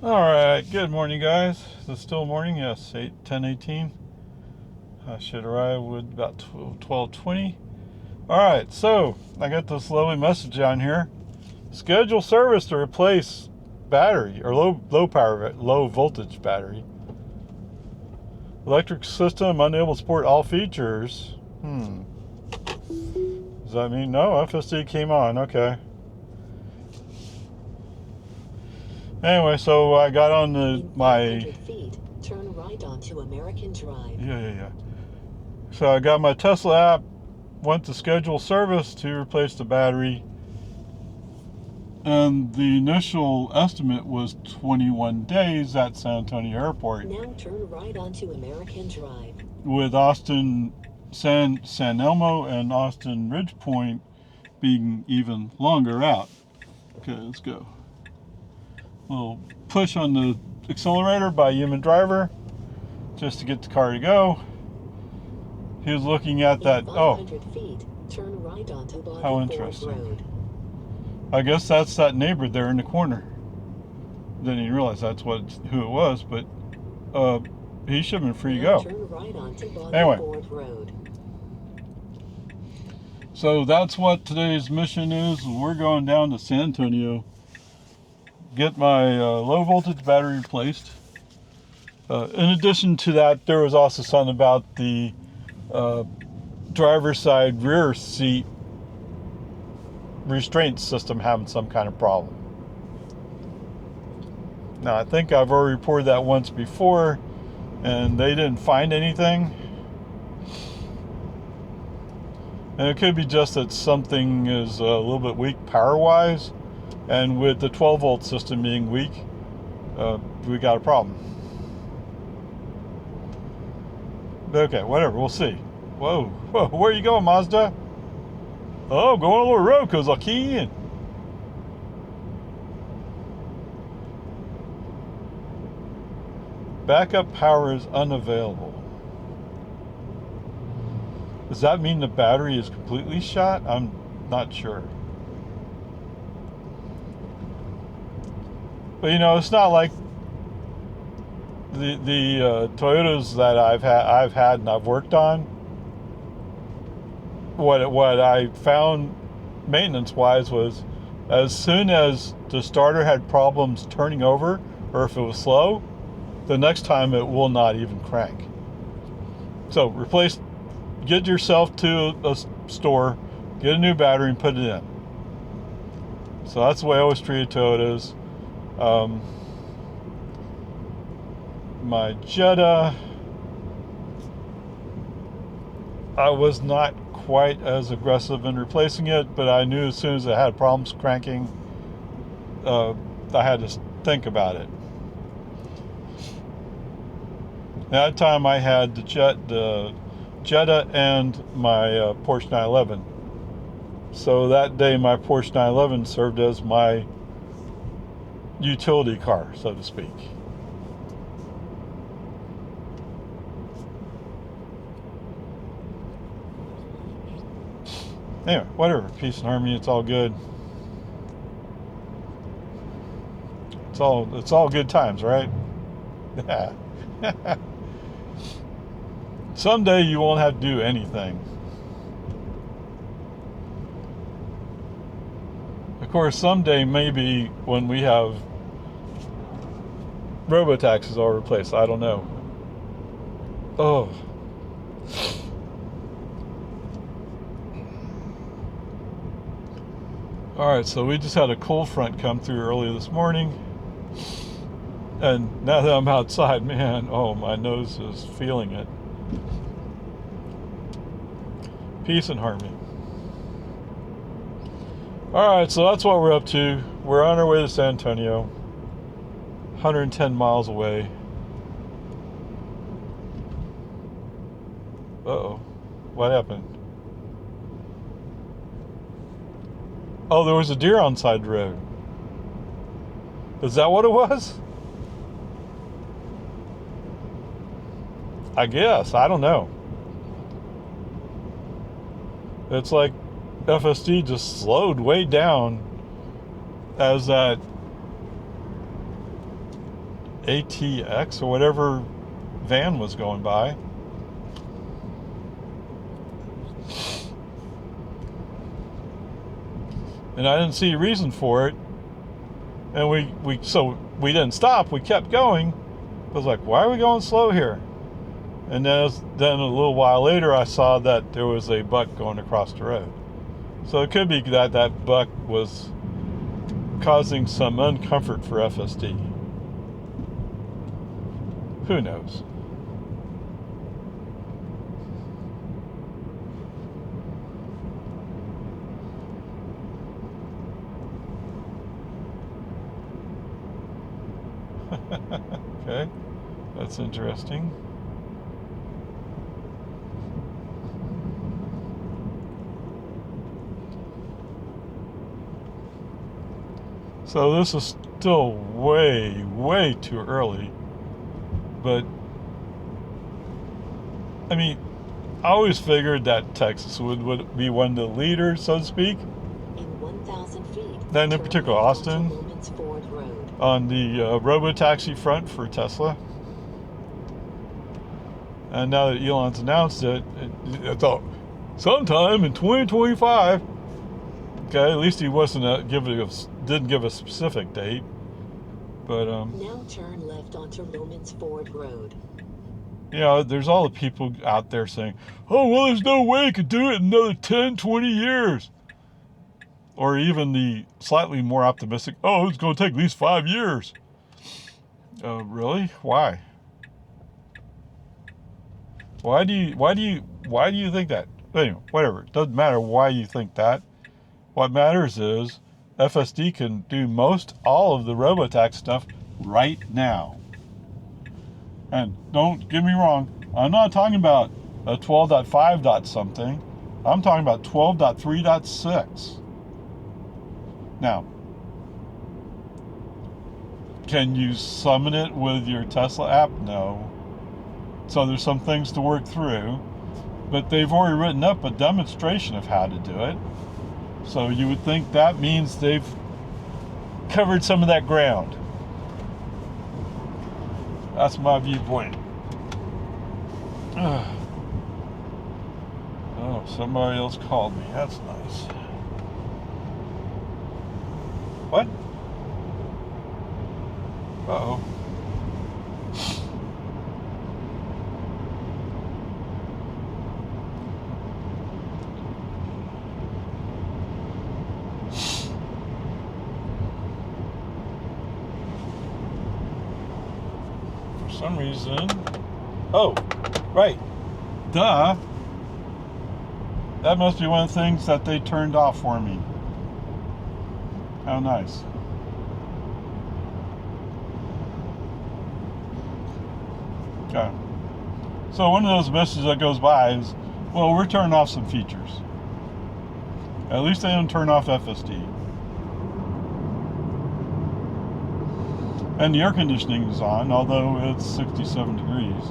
Alright, good morning guys. Is it still morning? Yes, 10:18. I should arrive with about 12:20. Alright, so I got this lovely message down here. Schedule service to replace battery or low voltage battery. Electric system unable to support all features. Does that mean no? FSD came on, okay. Anyway, so I got on my feet, turn right onto American Drive. Yeah. So I got my Tesla app, went to schedule service to replace the battery, and the initial estimate was 21 days at San Antonio Airport. Now turn right onto American Drive. With San Elmo and Austin Ridge Point being even longer out. Okay, let's go. A little push on the accelerator by human driver just to get the car to go. He was looking at that. 500 feet, turn right onto Blanco how interesting. Road. I guess that's that neighbor there in the corner. Didn't even realize that's who it was, but he should have been free to go. Turn right onto Anyway, Road. So that's what today's mission is. We're going down to San Antonio, get my low voltage battery replaced. In addition to that, there was also something about the driver's side rear seat restraint system having some kind of problem. Now, I think I've already reported that once before, and they didn't find anything. And it could be just that something is a little bit weak power-wise, and with the 12-volt system being weak, we got a problem. Okay, whatever, we'll see. Whoa, where are you going, Mazda? Oh, going on a little road because I'll key in. Backup power is unavailable. Does that mean the battery is completely shot? I'm not sure. But it's not like the Toyotas that I've had and I've worked on. What I found maintenance-wise was, as soon as the starter had problems turning over, or if it was slow, the next time it will not even crank. So get yourself to a store, get a new battery and put it in. So that's the way I always treated Toyotas. My Jetta, I was not quite as aggressive in replacing it, but I knew as soon as it had problems cranking, I had to think about it. At that time I had the Jetta and my Porsche 911. So that day my Porsche 911 served as my utility car, so to speak. Anyway, whatever. Peace and harmony. It's all good. It's all good times, right? Yeah. Someday you won't have to do anything. Of course, someday maybe when we have robotaxis all replaced. I don't know. Oh. Alright, so we just had a cold front come through early this morning. And now that I'm outside, man, my nose is feeling it. Peace and harmony. Alright, so that's what we're up to. We're on our way to San Antonio. 110 miles away. Uh-oh. What happened? Oh, there was a deer on the side of the road. Is that what it was? I guess. I don't know. It's like FSD just slowed way down as that ATX or whatever van was going by. And I didn't see a reason for it. And so we didn't stop. We kept going. I was like, why are we going slow here? And then a little while later, I saw that there was a buck going across the road. So it could be that that buck was causing some uncomfort for FSD. Who knows? Okay, that's interesting. So this is still way, way too early. But, I mean, I always figured that Texas would be one of the leaders, so to speak. In 1,000 feet, Then in turn particular, right onto Austin, Lumen's Ford Road. on the robo-taxi front for Tesla. And now that Elon's announced it, I thought, sometime in 2025. Okay, at least he wasn't didn't give a specific date. But Now turn left onto Lumen's Ford Road. you know, there's all the people out there saying, oh, well, there's no way it could do it in another 10, 20 years. Or even the slightly more optimistic, oh, it's going to take at least 5 years. Really? Why? Why do you think that? Anyway, whatever. It doesn't matter why you think that. What matters is FSD can do all of the robotaxi stuff right now. And don't get me wrong, I'm not talking about a 12.5 dot something. I'm talking about 12.3.6. Now, can you summon it with your Tesla app? No. So there's some things to work through, but they've already written up a demonstration of how to do it. So you would think that means they've covered some of that ground. That's my viewpoint. Oh, somebody else called me. That's nice. What? Uh-oh. For some reason. Oh, right. Duh. That must be one of the things that they turned off for me. How nice. Okay. So one of those messages that goes by is, well, we're turning off some features. At least they don't turn off FSD. And the air conditioning is on, although it's 67 degrees.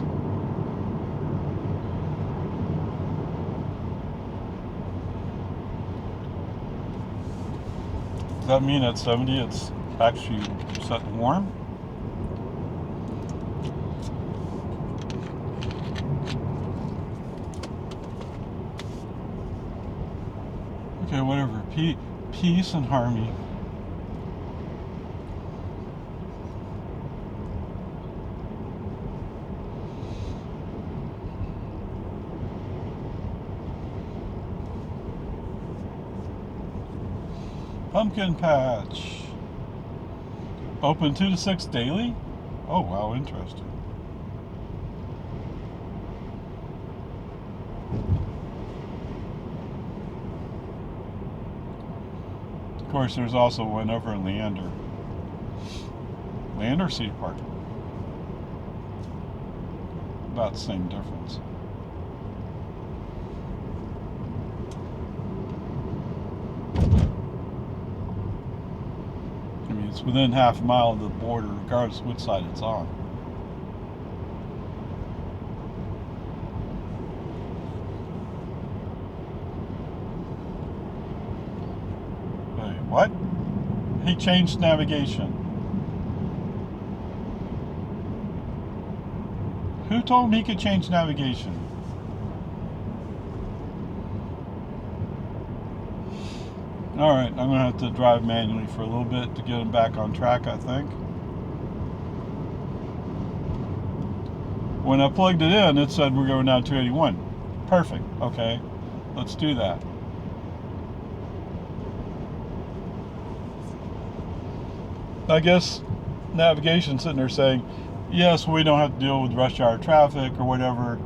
Does that mean at 70 it's actually set warm? Okay, whatever. Peace and harmony. Pumpkin patch. Open 2 to 6 daily? Oh, wow, interesting. Of course, there's also one over in Leander. Leander City Park. About the same difference. I mean, it's within half a mile of the border, regardless of which side it's on. Wait, what? He changed navigation. Who told him he could change navigation? Alright, I'm going to have to drive manually for a little bit to get him back on track, I think. When I plugged it in, it said we're going down 281. Perfect. Okay, let's do that. I guess navigation's sitting there saying, yes, we don't have to deal with rush hour traffic or whatever,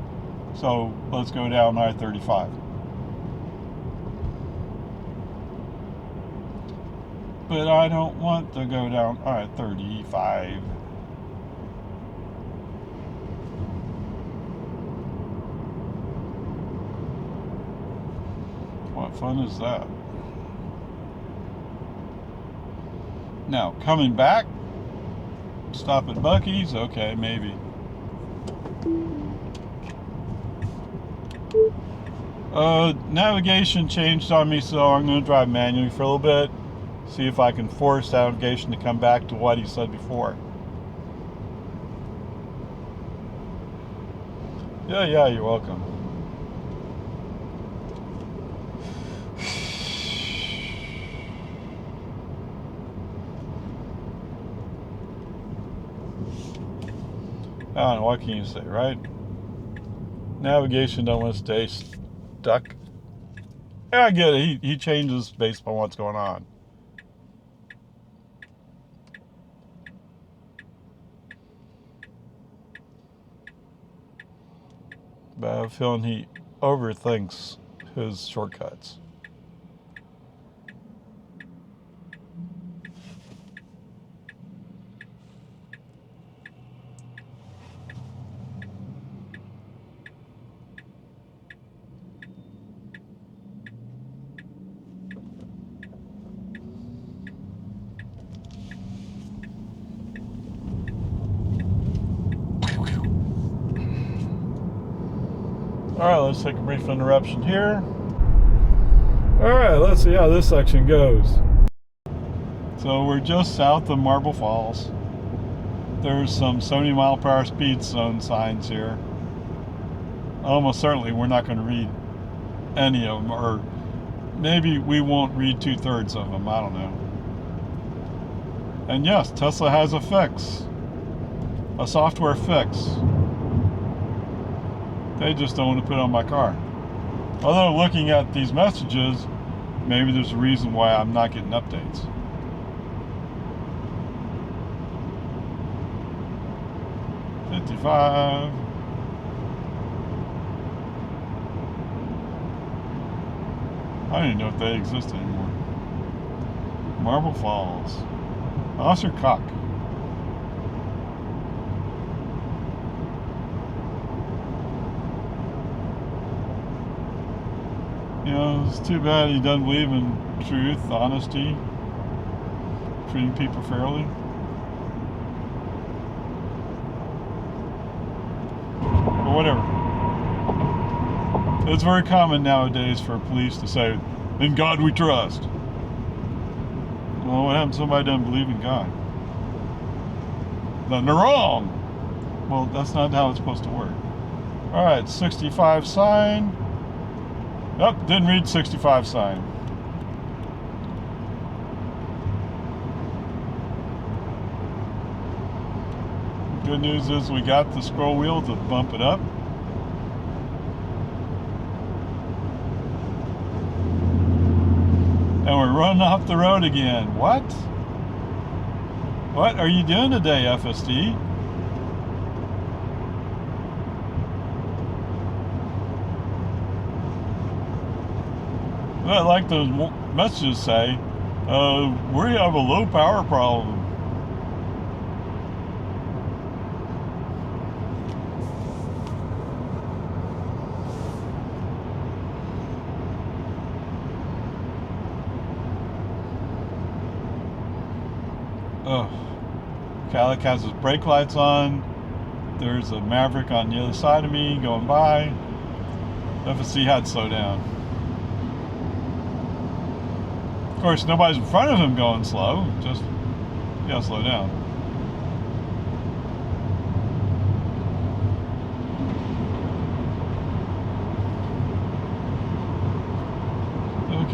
so let's go down I-35. But I don't want to go down I-35. What fun is that? Now, coming back, stop at Buc-ee's, okay, maybe. Navigation changed on me, so I'm going to drive manually for a little bit. See if I can force navigation to come back to what he said before. Yeah, you're welcome. I don't know, what can you say, right? Navigation don't want to stay stuck. Yeah, I get it. He changes based on what's going on. But I have a feeling he overthinks his shortcuts. Alright, let's take a brief interruption here. Alright, let's see how this section goes. So we're just south of Marble Falls. There's some 70-mile-per-hour speed zone signs here. Almost certainly we're not going to read any of them, or maybe we won't read 2/3 of them, I don't know. And yes, Tesla has a fix. A software fix. They just don't want to put it on my car. Although looking at these messages, maybe there's a reason why I'm not getting updates. $55. I don't even know if they exist anymore. Marble Falls. Officer Cock. You know, it's too bad he doesn't believe in truth, honesty, treating people fairly. But whatever. It's very common nowadays for police to say, "In God we trust." Well, what happens if somebody doesn't believe in God? Then they're wrong. Well, that's not how it's supposed to work. Alright, 65 sign. Oh, didn't read 65 sign. Good news is we got the scroll wheel to bump it up. And we're running off the road again. What? What are you doing today, FSD? Well, like those messages say, we have a low power problem. Cadillac has his brake lights on. There's a Maverick on the other side of me going by. FSD had to slow down. Of course, nobody's in front of him going slow. Just, you gotta slow down.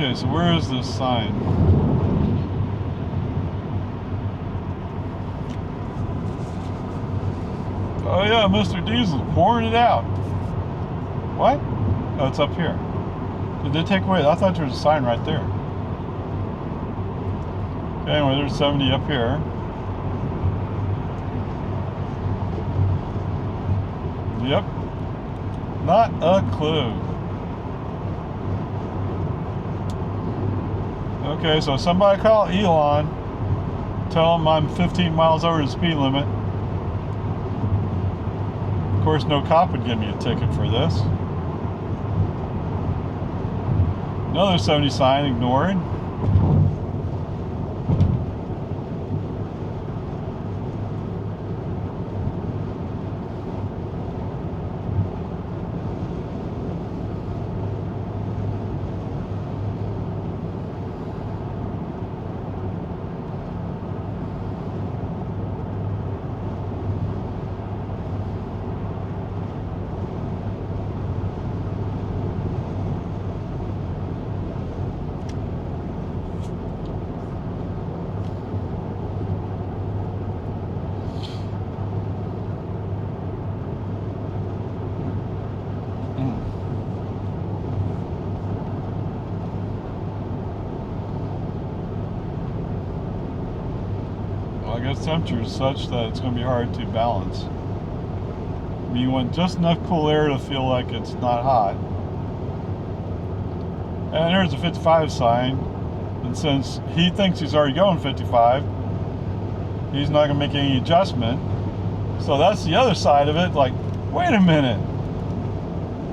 Okay, so where is this sign? Oh yeah, Mr. Diesel's pouring it out. What? Oh, it's up here. Did they take away? I thought there was a sign right there. Okay, anyway, there's 70 up here. Yep. Not a clue. Okay, so somebody call Elon. Tell him I'm 15 miles over the speed limit. Of course, no cop would give me a ticket for this. Another 70 sign ignored. I guess temperature is such that it's going to be hard to balance. I mean, you want just enough cool air to feel like it's not hot. And there's a 55 sign. And since he thinks he's already going 55, he's not going to make any adjustment. So that's the other side of it. Like, wait a minute.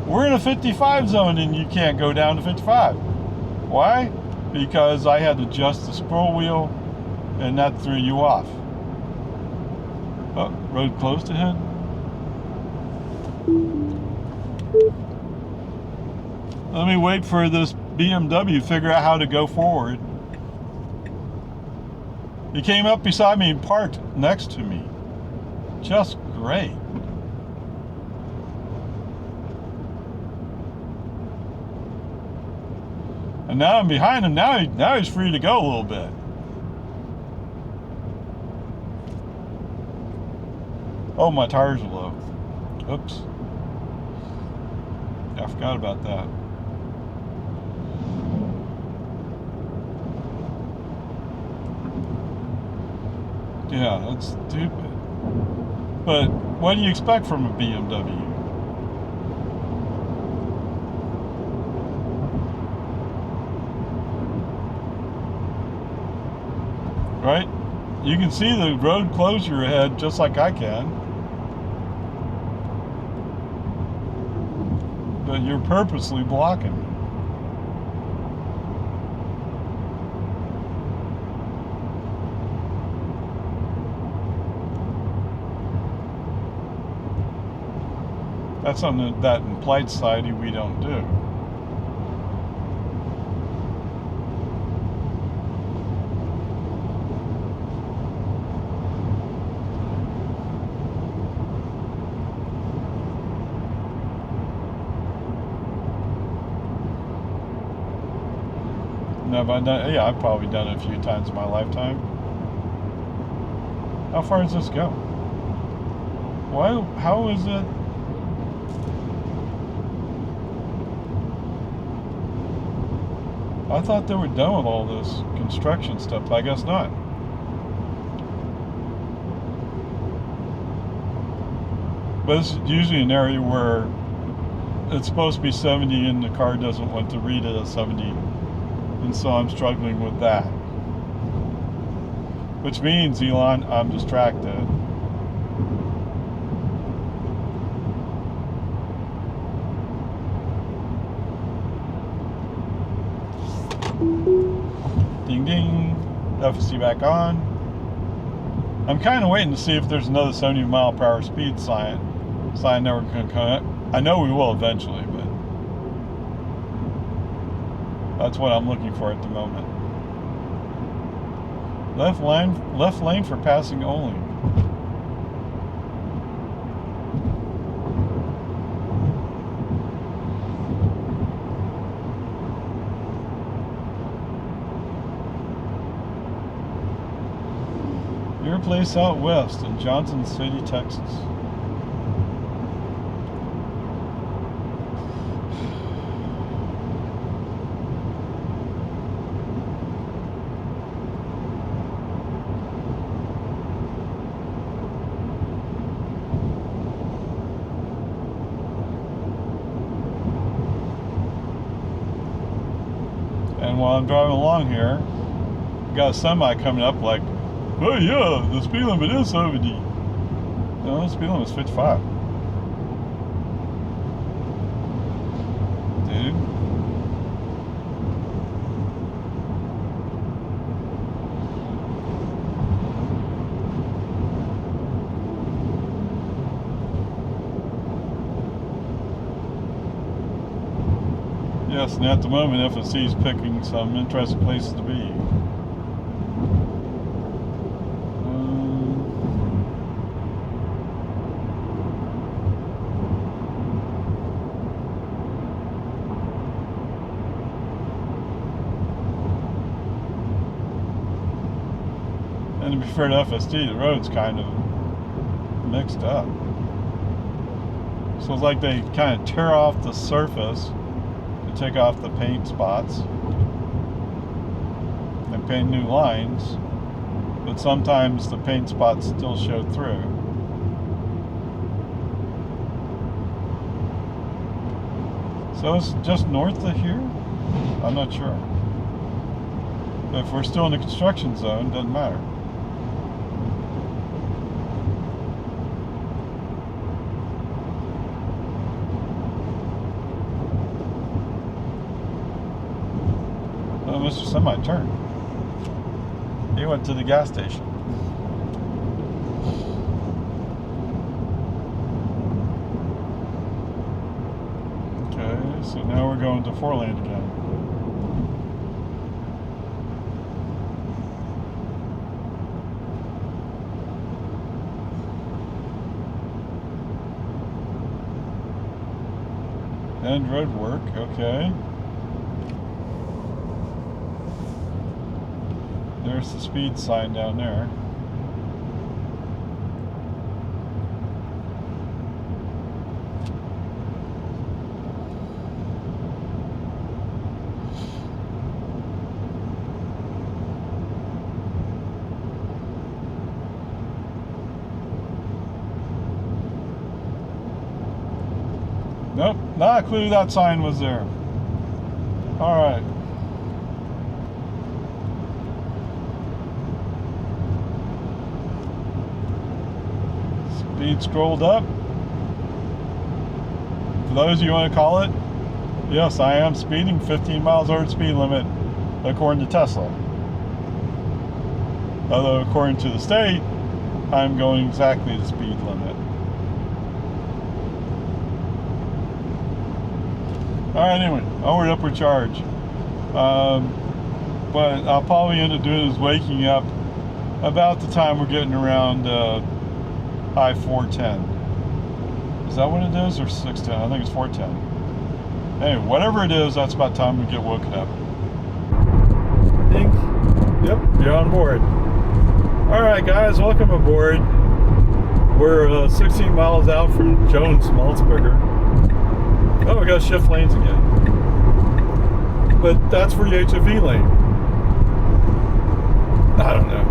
We're in a 55 zone and you can't go down to 55. Why? Because I had to adjust the scroll wheel and that threw you off. Oh, road closed ahead. Let me wait for this BMW to figure out how to go forward. He came up beside me and parked next to me. Just great. And now I'm behind him. Now he's free to go a little bit. Oh, my tires are low. Oops. Yeah, I forgot about that. Yeah, that's stupid. But what do you expect from a BMW? Right? You can see the road closure ahead just like I can. But you're purposely blocking me. That's something that in polite society we don't do. Now, have I done? Yeah, I've probably done it a few times in my lifetime. How far does this go? Why? How is it? I thought they were done with all this construction stuff, but I guess not. But it's usually an area where it's supposed to be 70 and the car doesn't want to read it as 70. And so I'm struggling with that. Which means, Elon, I'm distracted. Ding ding. FSD back on. I'm kind of waiting to see if there's another 70 mile per hour speed sign that we're going to come. I know we will eventually, but that's what I'm looking for at the moment. Left lane for passing only. place out west in Johnson City, Texas. And while I'm driving along here, got a semi coming up like, oh yeah, the speed limit is 70. No, the speed limit is 55. Dude. Yes, and at the moment FSD is picking some interesting places to be. And to be fair to FSD, the road's kind of mixed up. So it's like they kind of tear off the surface to take off the paint spots and paint new lines, but sometimes the paint spots still show through. So it's just north of here? I'm not sure. But if we're still in the construction zone, doesn't matter. Mr. Semi turned. He went to the gas station. Okay, so now we're going to 4-lane again. And road work, okay. There's the speed sign down there. Nope, not a clue that sign was there. All right. Speed scrolled up. For those of you who want to call it, yes, I am speeding 15 miles over the speed limit according to Tesla. Although according to the state, I'm going exactly the speed limit. Alright, anyway, onward upward charge. But I'll probably end up doing is waking up about the time we're getting around I-410. Is that what it is, or 610? I think it's 410. Anyway, whatever it is, that's about time we get woken up. Ding. Yep, you're on board. Alright guys, welcome aboard. We're 16 miles out from Jones Maltzberger. Oh, we gotta shift lanes again. But that's for the HOV lane. I don't know.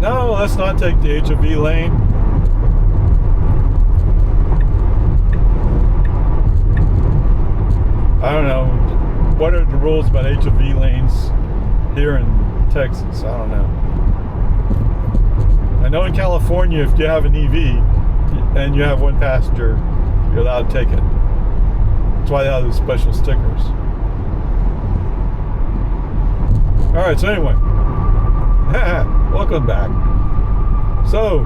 No, let's not take the HOV lane. I don't know. What are the rules about HOV lanes here in Texas? I don't know. I know in California, if you have an EV and you have one passenger, you're allowed to take it. That's why they have those special stickers. Alright, so anyway. Welcome back. So,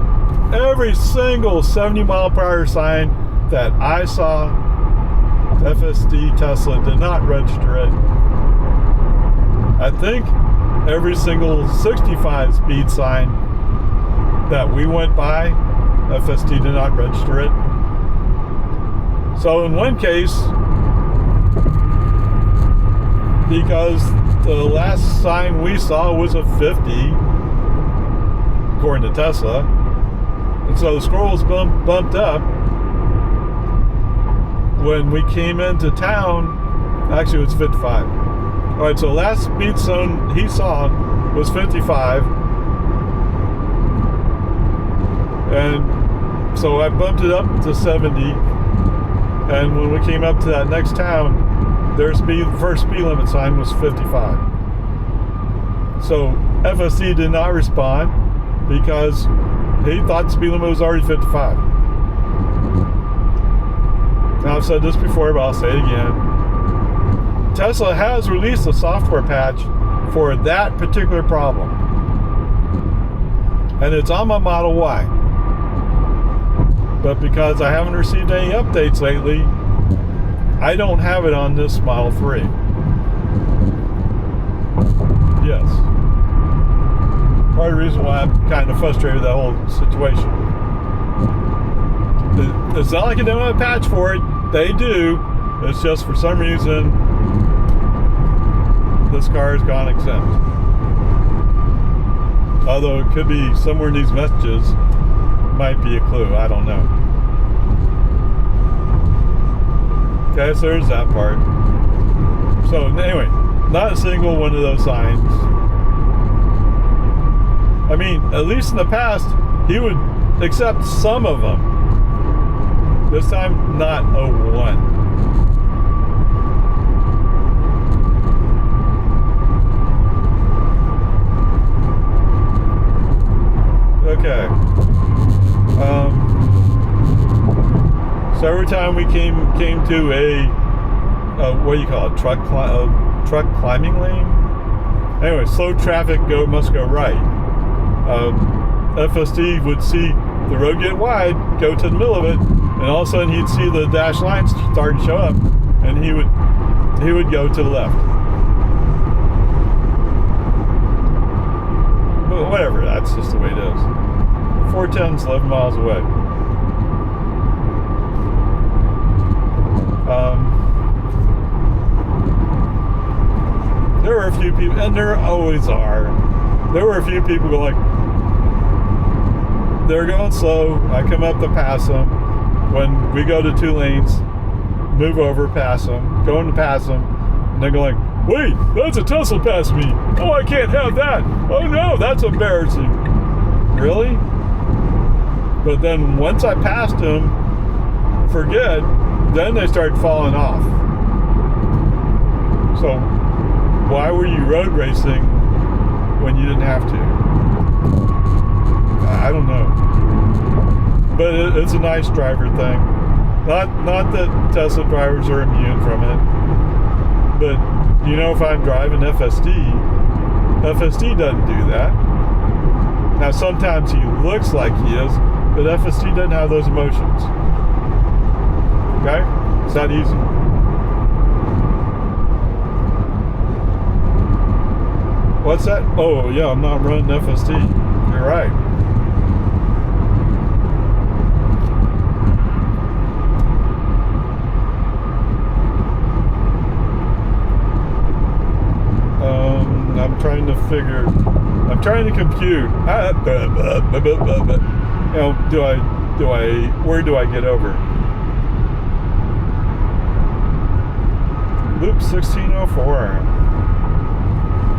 every single 70 mile per hour sign that I saw, FSD Tesla did not register it. I think every single 65 speed sign that we went by, FSD did not register it. So in one case, because the last sign we saw was a 50, according to Tesla. And so the score was bumped up. When we came into town, actually it was 55. All right, so last speed zone he saw was 55. And so I bumped it up to 70. And when we came up to that next town, their first speed limit sign was 55. So FSD did not respond because he thought the speed limit was already 55. Now I've said this before, but I'll say it again. Tesla has released a software patch for that particular problem. And it's on my Model Y. But because I haven't received any updates lately, I don't have it on this Model 3. Yes. Part of the reason why I'm kind of frustrated with that whole situation. It's not like I don't have a patch for it. They do. It's just for some reason this car has gone exempt. Although it could be somewhere in these messages, might be a clue. I don't know. Okay, so there's that part. So anyway, not a single one of those signs. I mean, at least in the past, he would accept some of them. This time, not a one. Okay. So every time we came to a what do you call it? Truck climbing lane. Anyway, slow traffic must go right. FSD would see the road get wide, go to the middle of it, and all of a sudden he'd see the dashed lines start to show up, and he would go to the left. But whatever, that's just the way it is. 410's 11 miles away. There were a few people, and there always are. There were a few people who like, they're going slow. I come up to pass them. When we go to 2 lanes, move over, pass them, going to pass them, and they're going like, wait, that's a Tesla passing me. Oh, I can't have that. Oh no, that's embarrassing. Really? But then once I passed them, forget, then they started falling off. So why were you road racing when you didn't have to? I don't know. But it's a nice driver thing. Not that Tesla drivers are immune from it. But you know, if I'm driving FSD doesn't do that. Now sometimes he looks like he is, but FSD doesn't have those emotions. Okay? It's that easy. What's that? Oh, yeah, I'm not running FSD. You're right. I'm trying to compute. You know, where do I get over? Loop 1604.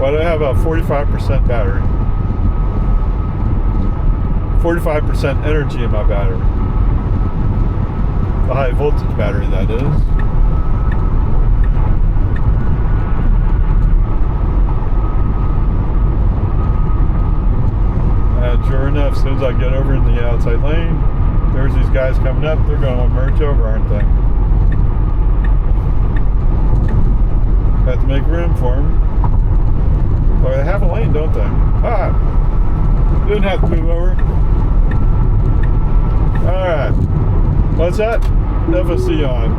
Well, I have a 45% battery. 45% energy in my battery. The high voltage battery, that is. And sure enough, as soon as I get over in the outside lane, there's these guys coming up. They're going to merge over, aren't they? Have to make room for them. Well, they have a lane, don't they? Ah! Didn't have to move over. Alright. What's that? FSD on.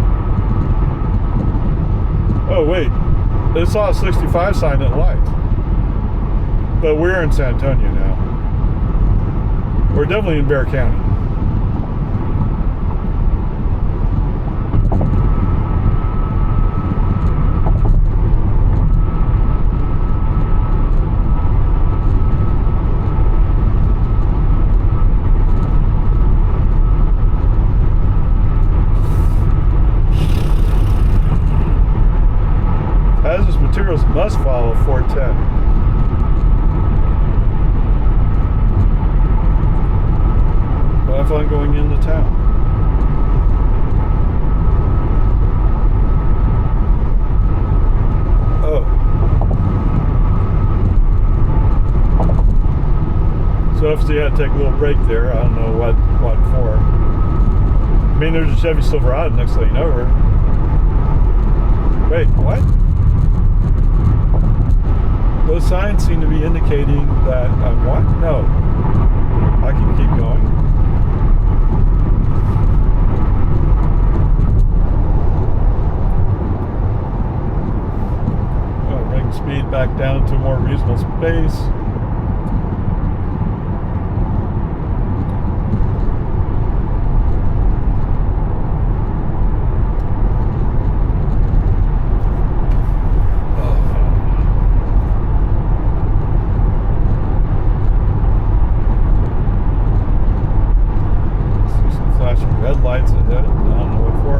Oh, wait. They saw a 65 sign at light. But we're in San Antonio now. We're definitely in Bexar County. must follow 410. What if I'm going into town? Oh. So FSD had to take a little break there. I don't know what for. I mean, there's a Chevy Silverado next lane over. Wait, what? Those signs seem to be indicating that I'm what? No. I can keep going. I'll bring speed back down to a more reasonable space. Red lights ahead. I don't know what for.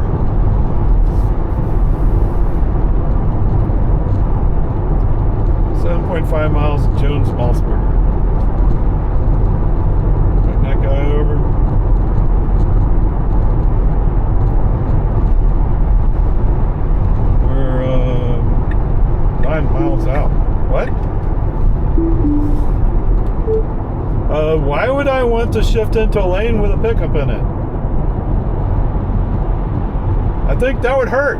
.5 miles to Jones Malsburg. Bring that guy over. We're 9 miles out. What? Why would I want to shift into a lane with a pickup in it? I think that would hurt.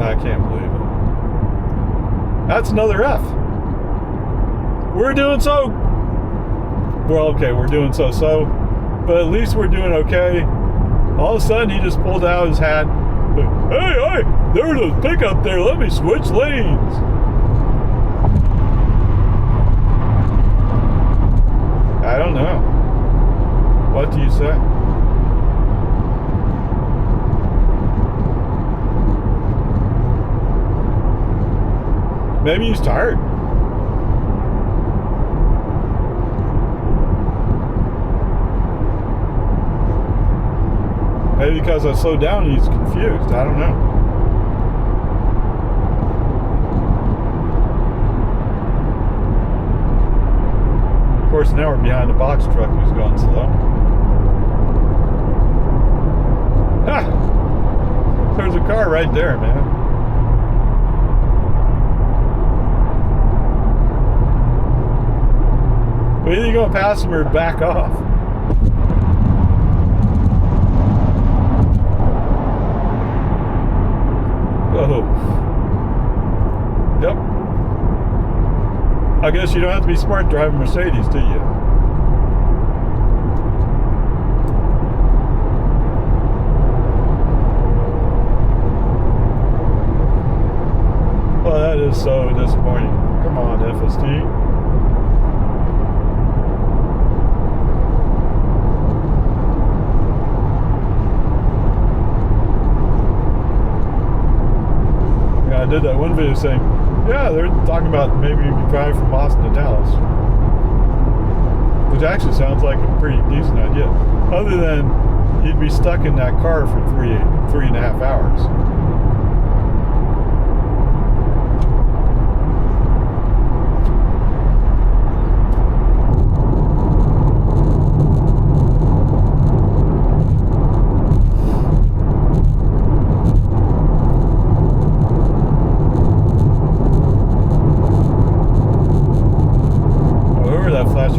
I can't believe it. That's another F. We're doing so. Well, okay, we're doing so, but at least we're doing okay. All of a sudden, he just pulled out his hat. Hey, there's a pickup there. Let me switch lanes. I don't know. What do you say? Maybe he's tired. Maybe because I slowed down he's confused. I don't know. Of course, now we're behind a box truck who's going slow. Ha! There's a car right there, man. But either you go past him or back off. Oh. Yep. I guess you don't have to be smart driving Mercedes, do you? Well, that is so disappointing. Come on, FSD. I did that one video saying, yeah, they're talking about maybe you can drive from Austin to Dallas. Which actually sounds like a pretty decent idea. Other than you'd be stuck in that car for three and a half hours.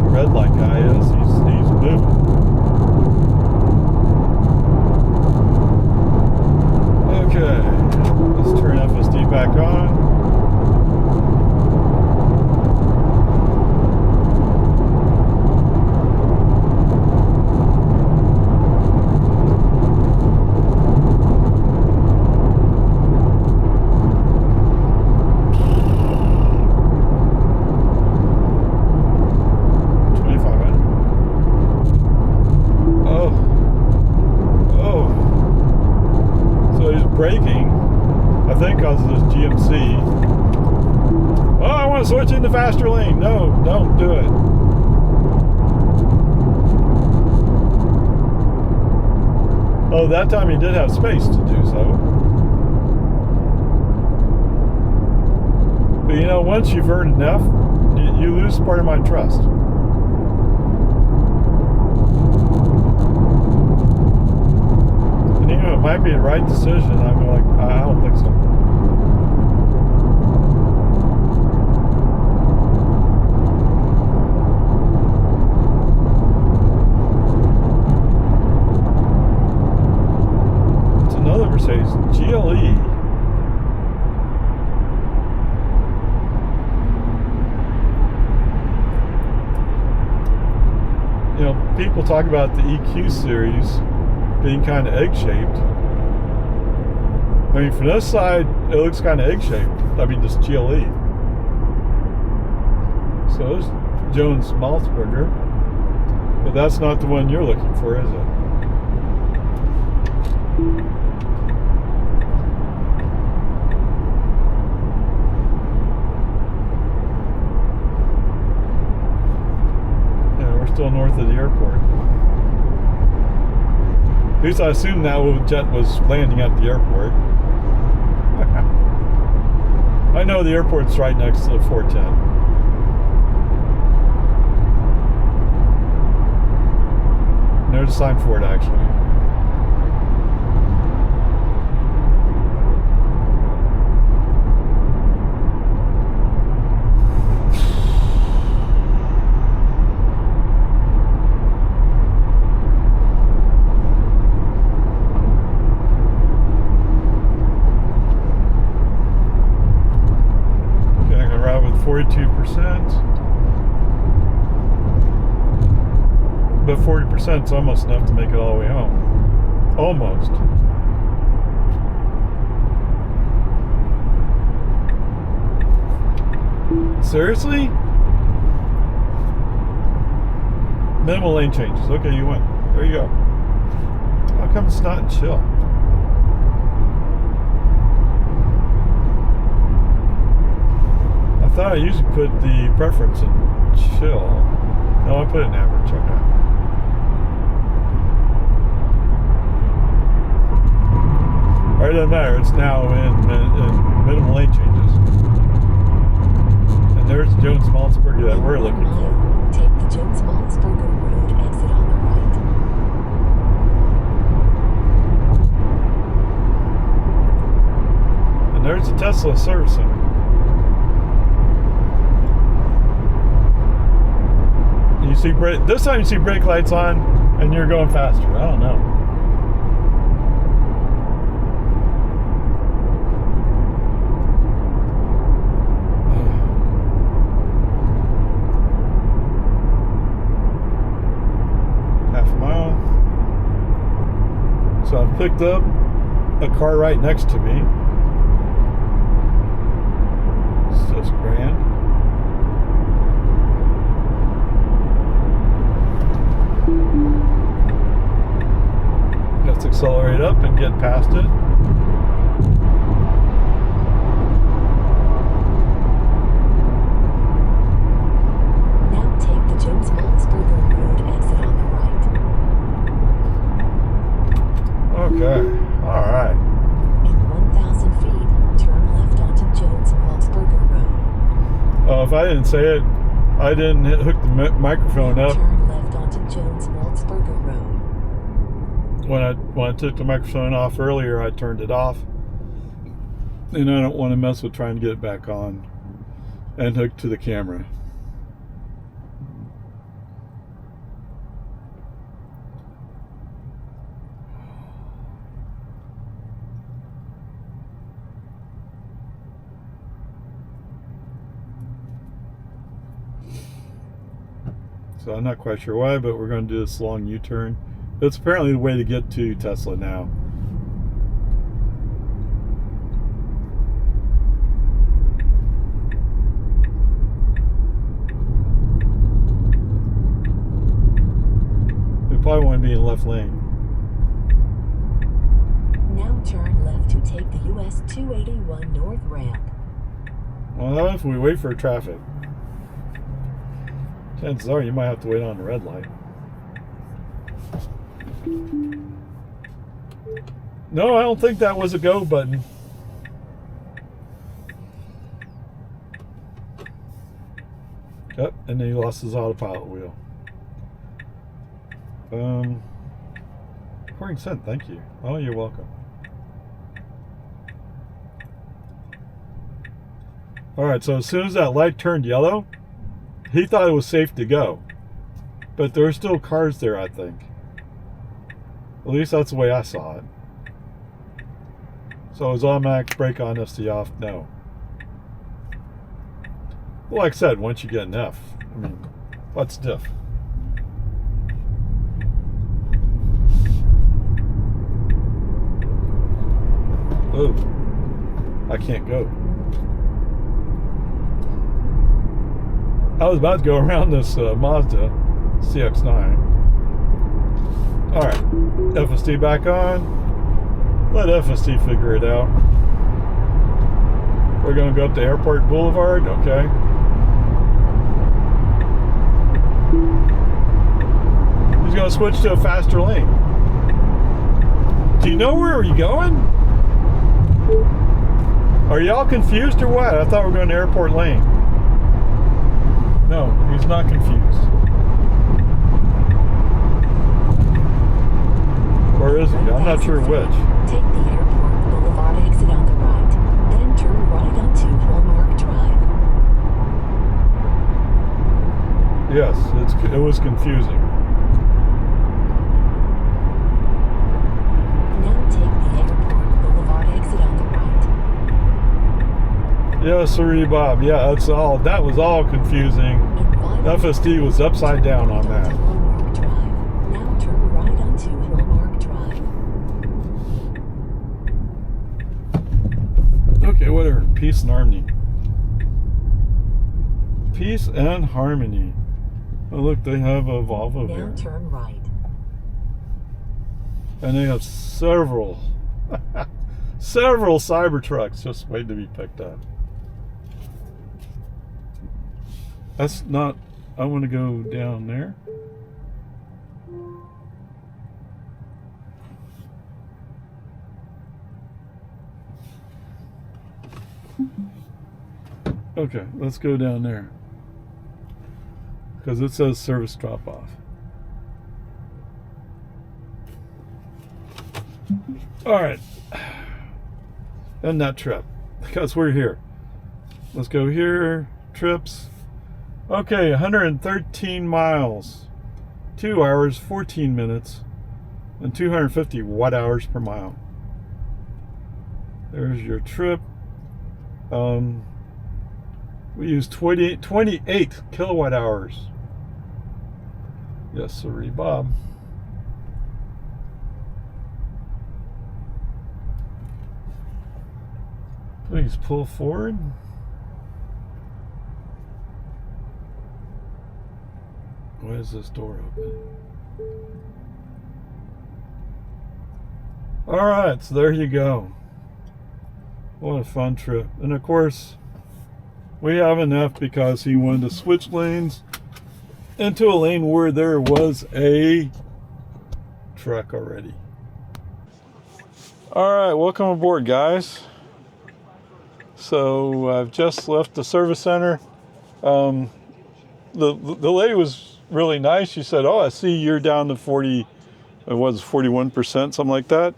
Red light guy is, he's moving. Okay, let's turn FSD back on. Braking, I think because of this GMC. Oh, I want to switch into faster lane. No, don't do it. Oh, that time he did have space to do so. But you know, once you've earned enough, you lose part of my trust. And even though it might be the right decision, I'm like, I don't think so. It's another Mercedes GLE. You know, people talk about the EQ series being kind of egg-shaped. I mean, from this side, it looks kind of egg-shaped. I mean, this GLE. So there's Jones Malzberger, but that's not the one you're looking for, is it? Still north of the airport. At least I assume that jet was landing at the airport. I know the airport's right next to the 410. And there's a sign for it, actually. Okay, I'm gonna ride with 42%. But 40% is almost enough to make it all the way home. Almost. Seriously? Minimal lane changes. Okay, you win. There you go. How come it's not in chill? I thought I usually put the preference in chill. No, I put it in average. Okay. Alright, it doesn't matter. It's now in minimal lane changes. And there's Jones Malzberger that we're looking for. Take the Jones Malzberger Road exit on the right. And there's the Tesla service center. You see this time you see brake lights on and you're going faster. I don't know. Half a mile. So I've picked up a car right next to me. It's just grand. Let's accelerate up and get past it. Now take the Jones Malzberger Road exit on the right. Okay, alright. In 1,000 feet, turn left onto Jones Malzberger Road. Oh, if I didn't say it, I didn't hook the microphone up. Turn left onto Jones Malzberger Road. When I took the microphone off earlier, I turned it off. And I don't want to mess with trying to get it back on and hooked to the camera. So I'm not quite sure why, but we're going to do this long U-turn. It's apparently the way to get to Tesla now. We probably want to be in the left lane. Now turn left to take the US 281 North ramp. Well, how if we wait for traffic? Chances are you might have to wait on the red light. No, I don't think that was a go button. Yep, and then he lost his autopilot wheel. Recording sent, thank you. Oh, you're welcome. Alright, so as soon as that light turned yellow, he thought it was safe to go. But there were still cars there, I think. At least that's the way I saw it. So is automatic brake on, FSD off? No. Well, like I said, once you get an F, I mean, what's diff? Oh, I can't go. I was about to go around this Mazda CX-9. Alright, FSD back on. Let FSD figure it out. We're going to go up to Airport Boulevard, okay. He's going to switch to a faster lane. Do you know where we're going? Are y'all confused or what? I thought we were going to Airport Lane. No, he's not confused. Or is he? I'm not sure which. Take the Airport Boulevard exit on the right, then turn right onto Hallmark Drive. Yes, it was confusing. Now take the Airport Boulevard exit on the right. Yes, sirree, Bob. Yeah, that was all confusing. FSD was upside down on that. Hallmark Drive. Now turn right onto Hallmark Drive. Okay, whatever. Peace and harmony. Peace and harmony. Oh, look, they have a Volvo Now here. turn right. And they have several Cybertrucks just waiting to be picked up. That's not... I want to go down there. Okay, let's go down there. Because it says service drop off. Alright. End that trip. Because we're here. Let's go here. Trips. Okay, 113 miles. 2 hours, 14 minutes. And 250 watt hours per mile. There's your trip. We use 28 kilowatt hours. Yes, sirree, Bob. Please pull forward. Why is this door open? Alright, so there you go. What a fun trip. And of course, we have an F because he wanted to switch lanes into a lane where there was a truck already. Alright, welcome aboard, guys. So I've just left the service center. The lady was really nice. She said, "Oh, I see you're down to 41%, something like that."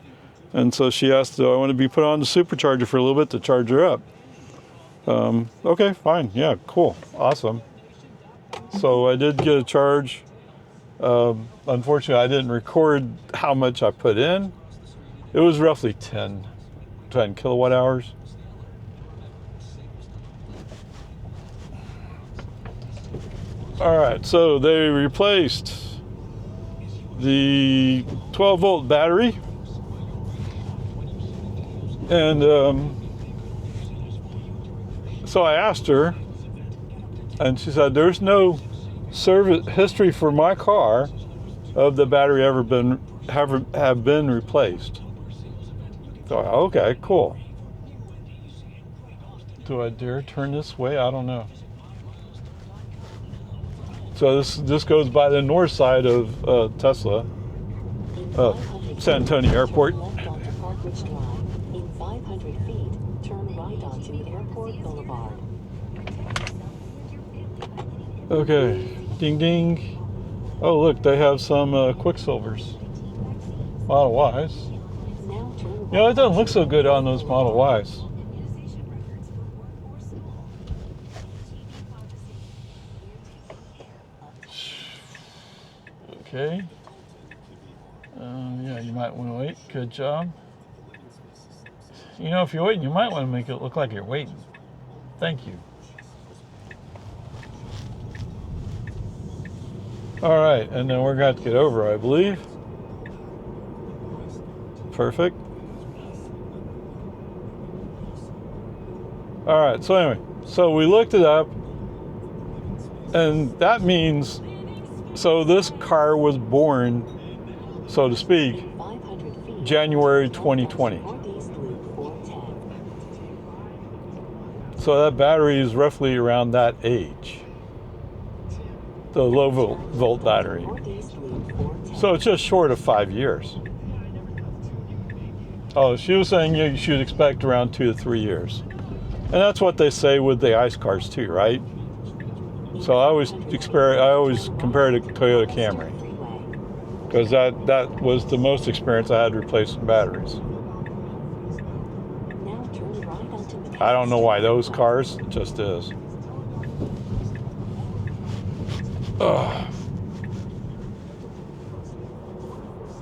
And so she asked, "Do I want to be put on the supercharger for a little bit to charge her up?" Okay, fine. Yeah, cool. Awesome. So I did get a charge. Unfortunately, I didn't record how much I put in. It was roughly 10 kilowatt hours. All right, so they replaced the 12-volt battery, and so I asked her, and she said there's no service history for my car of the battery have been replaced. So okay, cool. Do I dare turn this way? I don't know. So this goes by the north side of Tesloa, San Antonio Airport. Left onto Park Anchorage Drive. In 500 feet, turn right onto Airport Boulevard. Okay, ding ding. Oh look, they have some Quicksilvers. Model Ys. Now turn right. You know, it doesn't look so good on those Model Ys. Okay. Yeah, you might want to wait. Good job. You know, if you're waiting, you might want to make it look like you're waiting. Thank you. All right, and then we're going to get over, I believe. Perfect. All right, so anyway, so we looked it up, and that means, so this car was born, so to speak, 500 feet. January 2020. Northeast Loop 410. So that battery is roughly around that age. The low volt battery. Northeast Loop 410. So it's just short of 5 years. Oh, she was saying you should expect around 2 to 3 years. And that's what they say with the ICE cars too, right? So I always compare it to Toyota Camry, because that was the most experience I had replacing batteries. Now turn right onto I don't know why those cars, it just is. Ugh.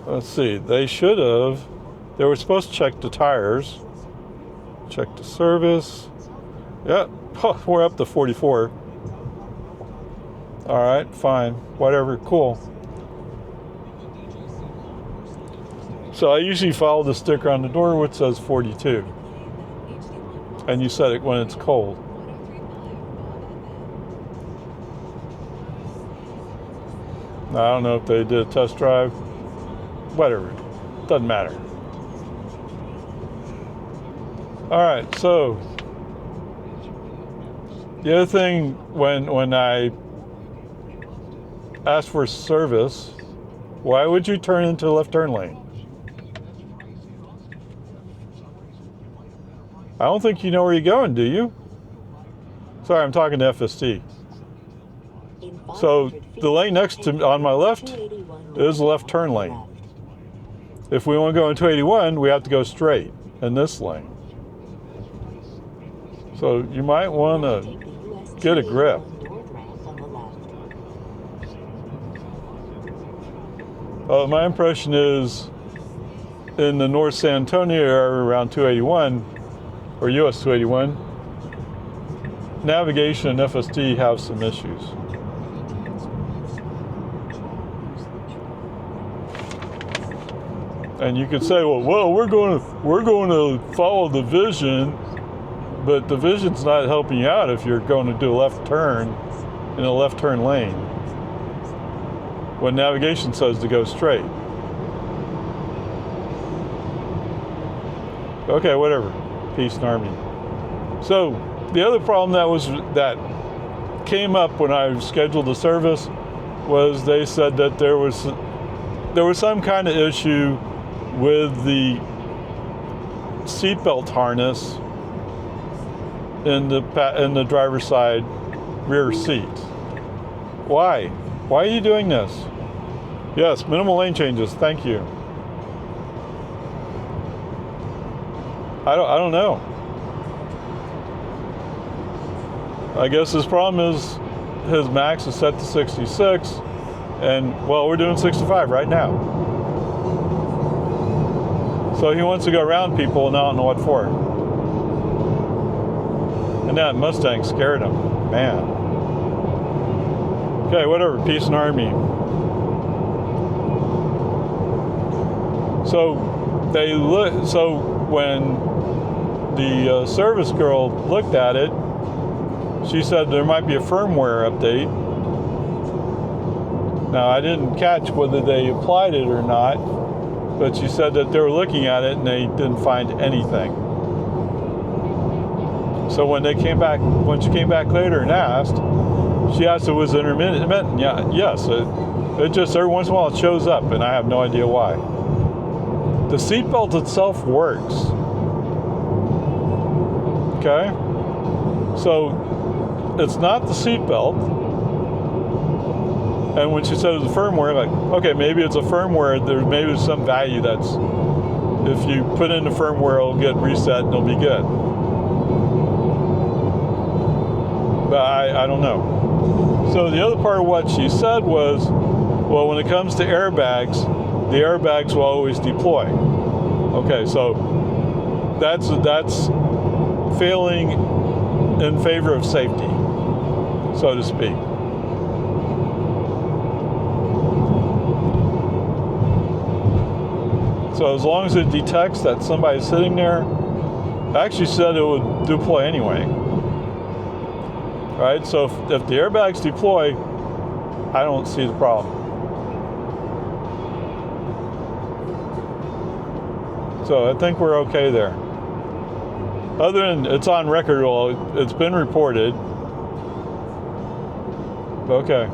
Let's see, they were supposed to check the tires, check the service. Yep, oh, we're up to 44. All right, fine, whatever, cool. So I usually follow the sticker on the door which says 42. And you set it when it's cold. Now, I don't know if they did a test drive. Whatever, doesn't matter. All right, so the other thing, when I asked for service, why would you turn into the left turn lane? I don't think you know where you're going, do you? Sorry, I'm talking to FSD. So the lane next to on my left is the left turn lane. If we want to go in 281, we have to go straight in this lane. So you might want to get a grip. My impression is in the North San Antonio area around 281, or US 281, navigation and FSD have some issues. And you could say, well, we're going to follow the vision, but the vision's not helping you out if you're going to do a left turn in a left turn lane when navigation says to go straight. Okay, whatever. Peace and Army. So the other problem that came up when I scheduled the service was they said that there was some kind of issue with the seatbelt harness in the driver's side rear seat. Why? Why are you doing this? Yes, minimal lane changes. Thank you. I don't know. I guess his problem is his max is set to 66, and well, we're doing 65 right now. So he wants to go around people, and I don't know what for. And that Mustang scared him, man. Okay, whatever. Peace and Army. So when the service girl looked at it, she said there might be a firmware update. Now, I didn't catch whether they applied it or not, but she said that they were looking at it and they didn't find anything. So when she came back later and asked, she asked if it was intermittent. Yeah, yes. It just every once in a while it shows up, and I have no idea why. The seatbelt itself works. Okay? So it's not the seatbelt. And when she said it was a firmware, like, okay, maybe it's a firmware. Maybe there's some value that's, if you put in the firmware, it'll get reset and it'll be good. But I don't know. So the other part of what she said was, well, when it comes to airbags, the airbags will always deploy. Okay, so that's failing in favor of safety, so to speak. So as long as it detects that somebody's sitting there, I actually said it would deploy anyway. Right? So if the airbags deploy, I don't see the problem. So I think we're okay there. Other than it's on record, well, it's been reported. Okay.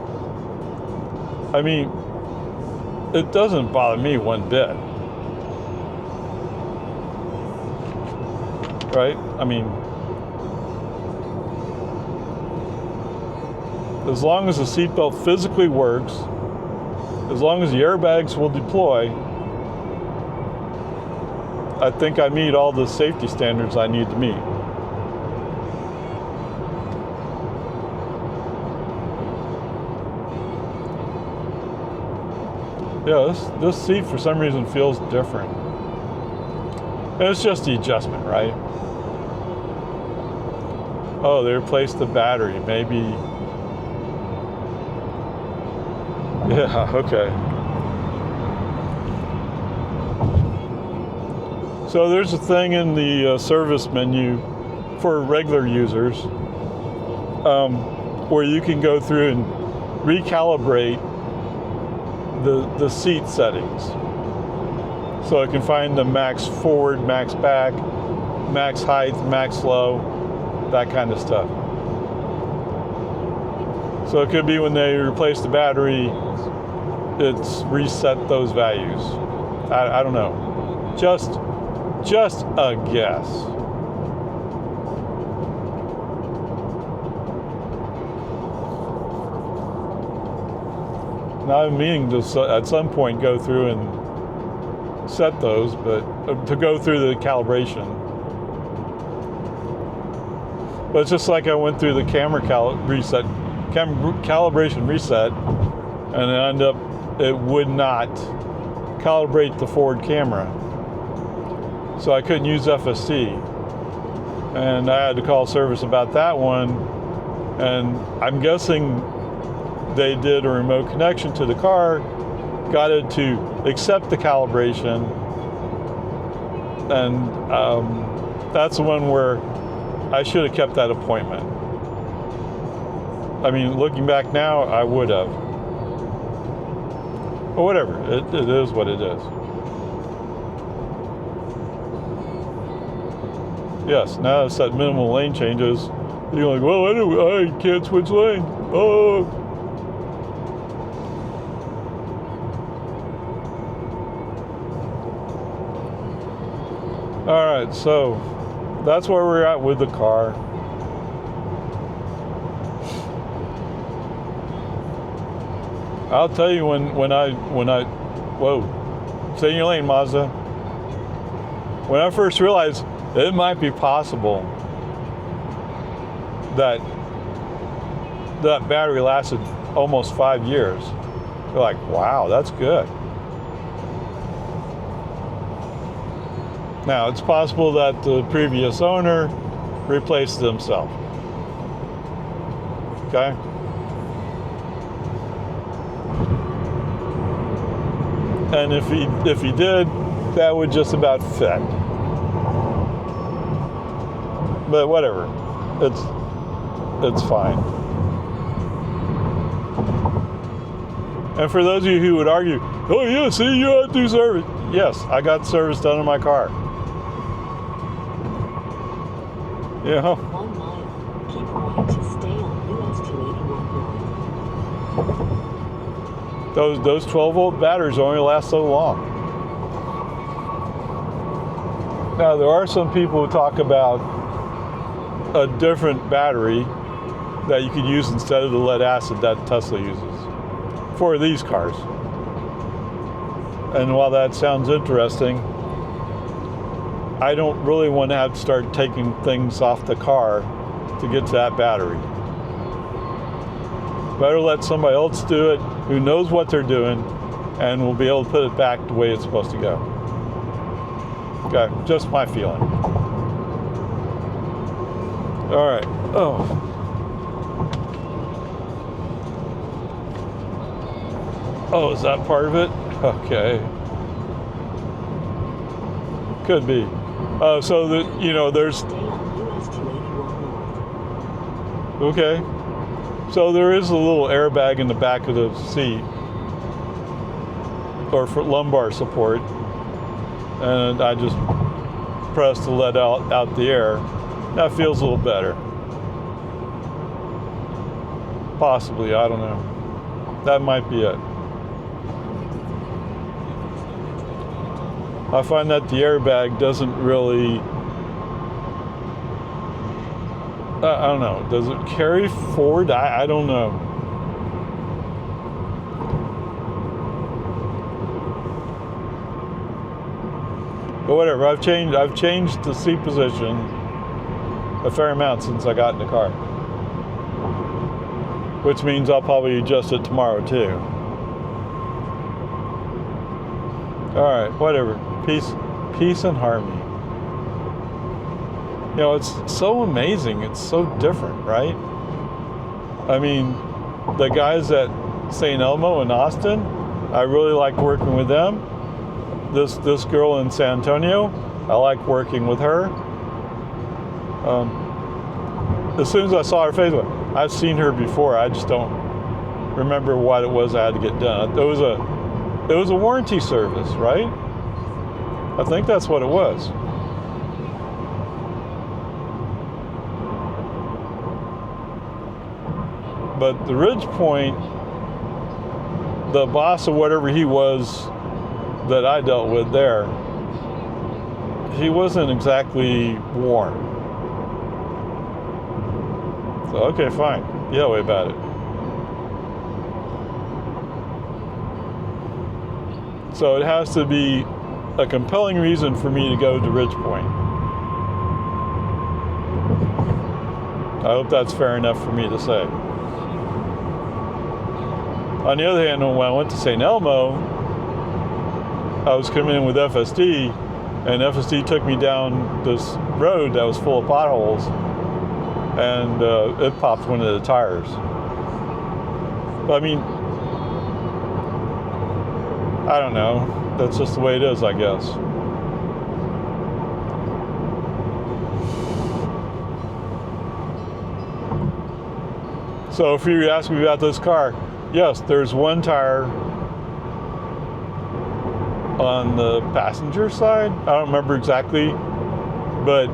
I mean, it doesn't bother me one bit. Right? I mean, as long as the seatbelt physically works, as long as the airbags will deploy, I think I meet all the safety standards I need to meet. Yeah, this seat for some reason feels different. And it's just the adjustment, right? Oh, they replaced the battery. Maybe. Yeah, okay. So there's a thing in the service menu for regular users where you can go through and recalibrate the seat settings. So it can find the max forward, max back, max height, max low, that kind of stuff. So it could be when they replace the battery, it's reset those values. I don't know. Just a guess. Now I'm meaning to at some point go through and set those, but to go through the calibration. But it's just like I went through the camera calibration reset, and it would not calibrate the forward camera. So I couldn't use FSD. And I had to call service about that one. And I'm guessing they did a remote connection to the car, got it to accept the calibration. And that's the one where I should have kept that appointment. I mean, looking back now, I would have. But whatever, it is what it is. Yes, now it's that minimal lane changes. You're like, well, I can't switch lanes. Oh. All right, so that's where we're at with the car. I'll tell you when I whoa, stay in your lane, Mazda. When I first realized it might be possible that battery lasted almost 5 years. You're like, wow, that's good. Now, it's possible that the previous owner replaced it himself. Okay? And if he did, that would just about fit. But whatever, it's fine. And for those of you who would argue, oh yeah, see, you had to do service. Yes, I got service done in my car. Yeah. 1 mile. Keep right to stay on US 281 north. Those 12-volt batteries only last so long. Now, there are some people who talk about a different battery that you could use instead of the lead acid that Tesla uses for these cars. And while that sounds interesting, I don't really want to have to start taking things off the car to get to that battery. Better let somebody else do it who knows what they're doing and will be able to put it back the way it's supposed to go. Okay, just my feeling. All right. Oh. Oh, is that part of it? Okay. Could be. So that, you know, there's. Stay on US 281 North. Okay. So there is a little airbag in the back of the seat, or for lumbar support, and I just press to let out the air. That feels a little better. Possibly, I don't know. That might be it. I find that the airbag doesn't really, I don't know, does it carry forward? I don't know. But whatever, I've changed the seat position a fair amount since I got in the car. Which means I'll probably adjust it tomorrow too. Alright, whatever. Peace and harmony. You know, it's so amazing. It's so different, right? I mean, the guys at St. Elmo in Austin, I really like working with them. This girl in San Antonio, I like working with her. As soon as I saw her face, I've seen her before. I just don't remember what it was I had to get done. It was a warranty service, right? I think that's what it was. But the Ridge Point, the boss of whatever he was that I dealt with there, he wasn't exactly warm. So, okay, fine. Yeah, way about it. So it has to be a compelling reason for me to go to Ridge Point. I hope that's fair enough for me to say. On the other hand, when I went to St. Elmo, I was coming in with FSD, and FSD took me down this road that was full of potholes, and it popped one of the tires. I mean, I don't know. That's just the way it is, I guess. So if you ask me about this car, yes, there's one tire on the passenger side. I don't remember exactly, but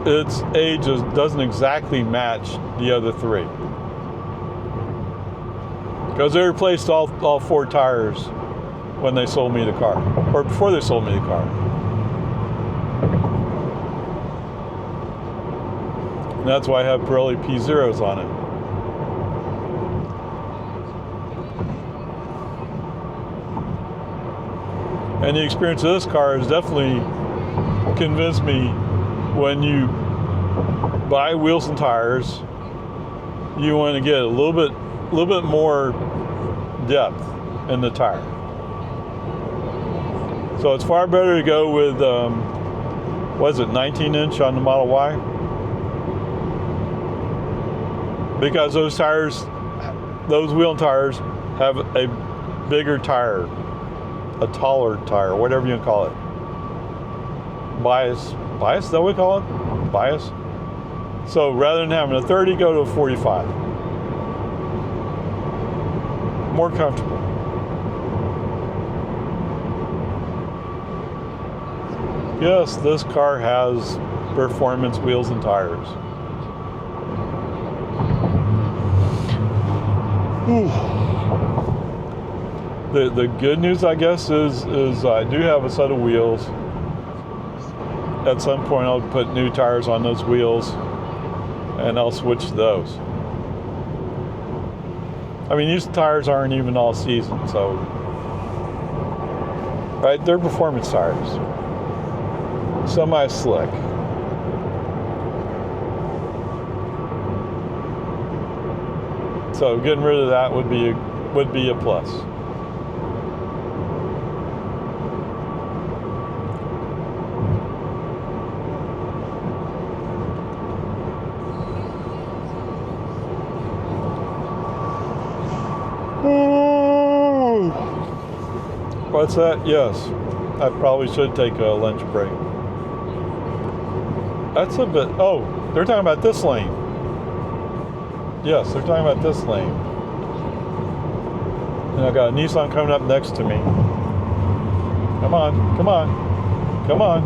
its age doesn't exactly match the other three. Because they replaced all four tires when they sold me the car, or before they sold me the car. And that's why I have Pirelli P0s on it. And the experience of this car has definitely convinced me when you buy wheels and tires, you want to get a little bit more depth in the tire. So it's far better to go with, 19-inch on the Model Y? Because those tires, those wheel and tires have a bigger tire, a taller tire, whatever you can call it. Bias, is that what we call it? Bias? So rather than having a 30, go to a 45. More comfortable. Yes, this car has performance wheels and tires. The good news, I guess, is I do have a set of wheels at some point I'll put new tires on those wheels and I'll switch to those. I mean, these tires aren't even all season, so, right, they're performance tires. Semi-slick. So getting rid of that would be a plus. What's that? Yes. I probably should take a lunch break. That's a bit... Oh, they're talking about this lane. Yes, they're talking about this lane. And I got a Nissan coming up next to me. Come on, come on, come on,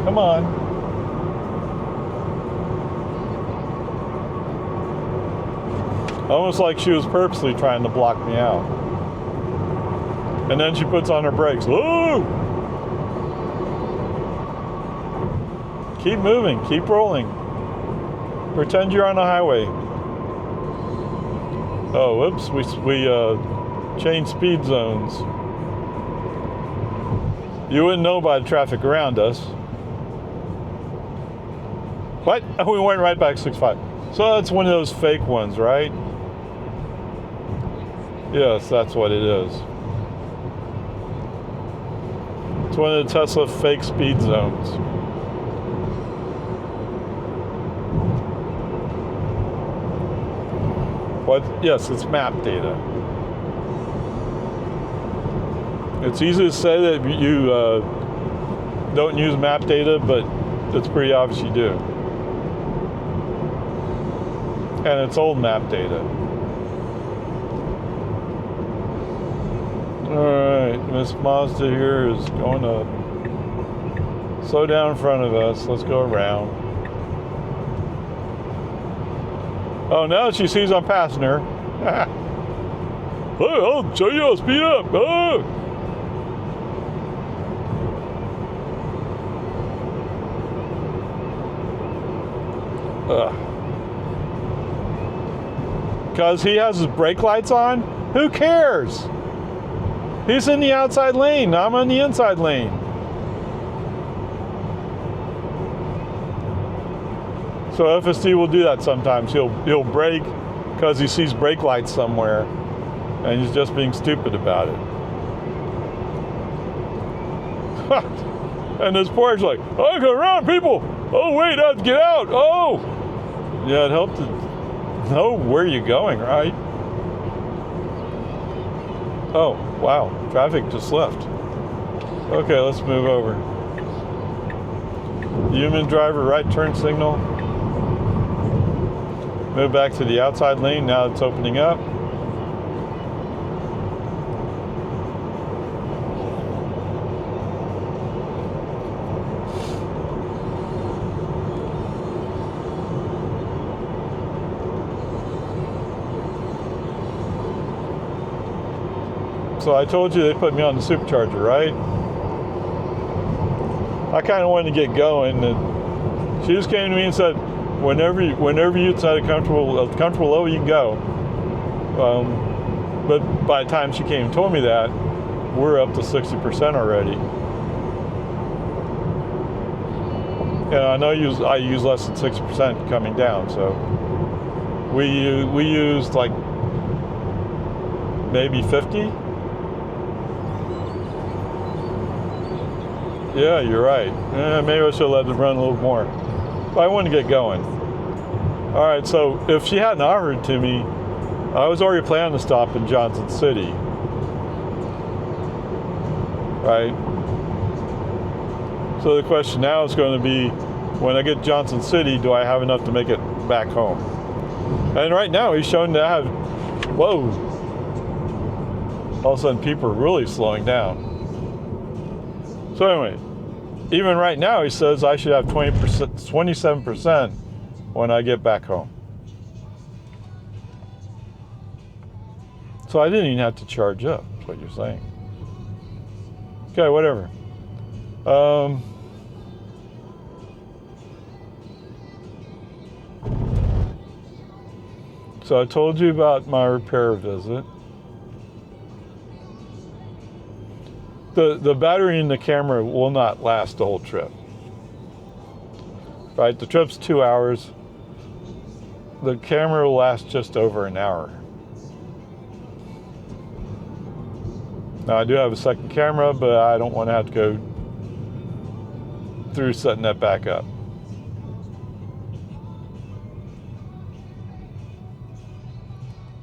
come on. Almost like she was purposely trying to block me out. And then she puts on her brakes. Woo! Keep moving, keep rolling. Pretend you're on a highway. Oh, whoops, we changed speed zones. You wouldn't know by the traffic around us. What? Oh, we went right back 65. So that's one of those fake ones, right? Yes, that's what it is. It's one of the Tesla fake speed zones. What? Yes, it's map data. It's easy to say that you don't use map data, but it's pretty obvious you do. And it's old map data. Alright, Miss Mazda here is going to slow down in front of us. Let's go around. Oh, now she sees I'm passing her. Hey, I'll show you, I'll speed up. Oh. Because he has his brake lights on? Who cares? He's in the outside lane. I'm on the inside lane. So FSD will do that sometimes. He'll brake because he sees brake lights somewhere, and he's just being stupid about it. And this Porsche like, oh, go around, people. Oh wait, I have to get out. Oh, yeah, it helped to know where you're going, right? Oh, wow, traffic just left. Okay, let's move over. Human driver right turn signal. Move back to the outside lane, now it's opening up. So I told you they put me on the supercharger, right? I kind of wanted to get going, and she just came to me and said, whenever you're at a comfortable level, you can go. But by the time she came and told me that, we're up to 60% already. And I know I use less than 6% coming down, so we used like maybe 50. Yeah, you're right. Maybe I should have let it run a little more. But I want to get going. All right, so if she hadn't offered it to me, I was already planning to stop in Johnson City. Right? So the question now is going to be, when I get to Johnson City, do I have enough to make it back home? And right now he's shown to have, whoa. All of a sudden people are really slowing down. So anyway, even right now he says I should have 27% when I get back home. So I didn't even have to charge up, is what you're saying. Okay, whatever. So I told you about my repair visit. The battery in the camera will not last the whole trip. Right, the trip's 2 hours. The camera will last just over an hour. Now I do have a second camera, but I don't want to have to go through setting that back up.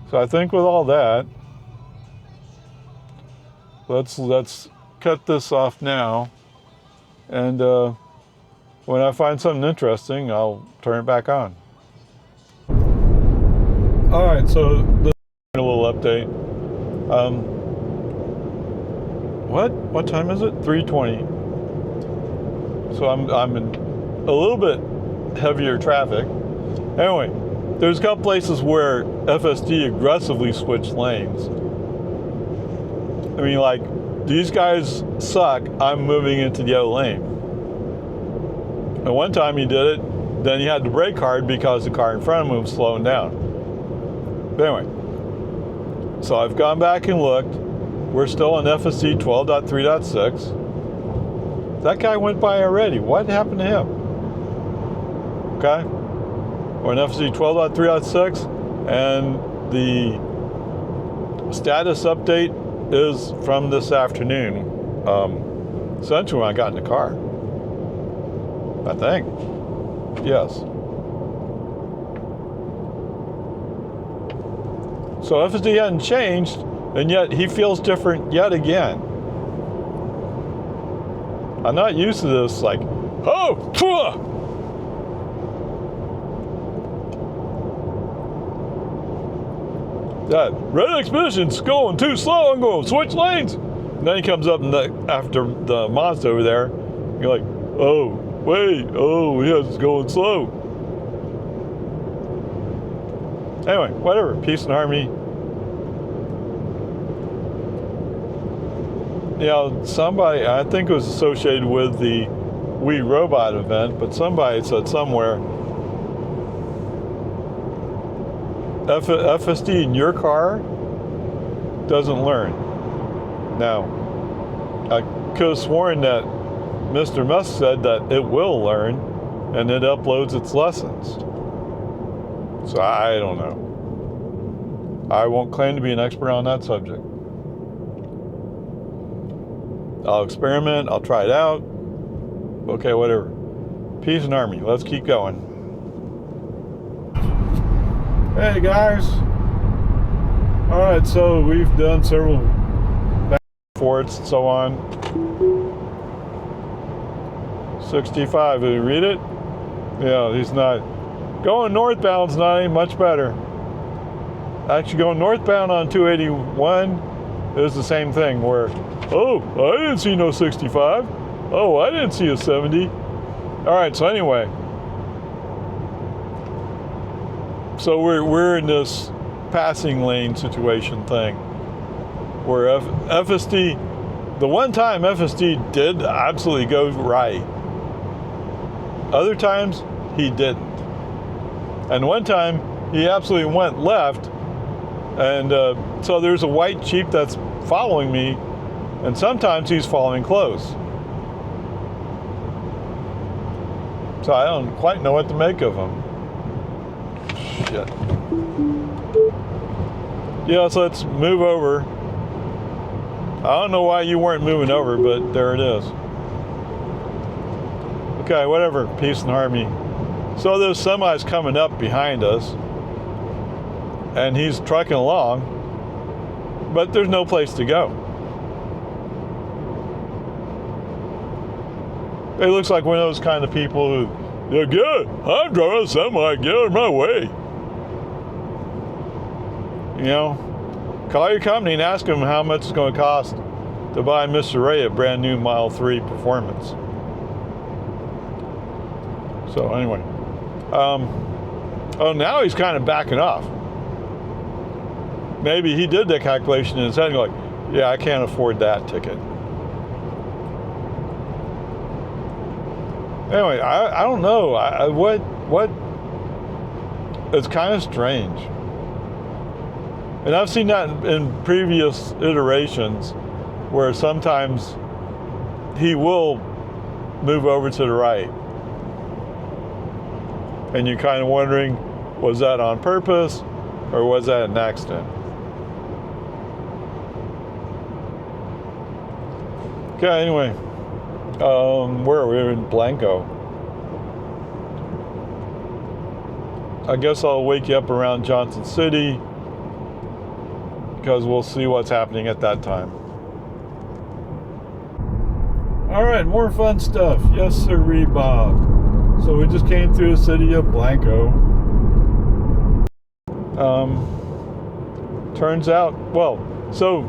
So I think with all that, let's cut this off now, and when I find something interesting, I'll turn it back on. All right, so this is a little update. What time is it? 3:20. So I'm in a little bit heavier traffic. Anyway, there's a couple places where FSD aggressively switched lanes. I mean, like, these guys suck, I'm moving into the other lane. And one time he did it, then he had to brake hard because the car in front of him was slowing down. But anyway, so I've gone back and looked. We're still on FSD 12.3.6. That guy went by already. What happened to him? Okay. We're on FSD 12.3.6, and the status update is from this afternoon. Essentially when I got in the car. I think. Yes. So FSD hadn't changed, and yet he feels different yet again. I'm not used to this, like, oh, phew! That red expedition's going too slow, I'm going to switch lanes. And then he comes up after the Mazda over there. You're like, oh, wait, oh, yeah, it's going slow. Anyway, whatever, peace and harmony. You know, somebody, I think it was associated with the We Robot event, but somebody said somewhere, FSD in your car doesn't learn. Now, I could have sworn that Mr. Musk said that it will learn and it uploads its lessons. So I don't know. I won't claim to be an expert on that subject. I'll experiment, I'll try it out. Okay, whatever. Peace and harmony. Let's keep going. Hey guys. Alright, so we've done several back and forths and so on. 65, did you read it? Yeah, he's not. Going northbound's not any much better. Actually, going northbound on 281 is the same thing where, oh, I didn't see no 65. Oh, I didn't see a 70. Alright, so anyway. So we're in this passing lane situation thing where FSD, the one time FSD did absolutely go right. Other times he didn't. And one time he absolutely went left, and so there's a white Jeep that's following me, and sometimes he's following close. So I don't quite know what to make of him. Shit. Yeah, so let's move over. I don't know why you weren't moving over, but there it is. Okay, whatever, peace and harmony. So there's semis coming up behind us, and he's trucking along, but there's no place to go. It looks like one of those kind of people who, yeah, good, I'm driving a semi, get out of my way. You know, call your company and ask them how much it's going to cost to buy Mr. Ray a brand new Model 3 Performance. So anyway, oh, now he's kind of backing off. Maybe he did the calculation in his head and like, yeah, I can't afford that ticket. Anyway, I don't know. What? It's kind of strange. And I've seen that in previous iterations where sometimes he will move over to the right. And you're kind of wondering, was that on purpose or was that an accident? Okay, anyway, where are we? We're in Blanco. I guess I'll wake you up around Johnson City because we'll see what's happening at that time. All right, more fun stuff. Yes, sir, Bob. So we just came through the city of Blanco. Turns out, well, so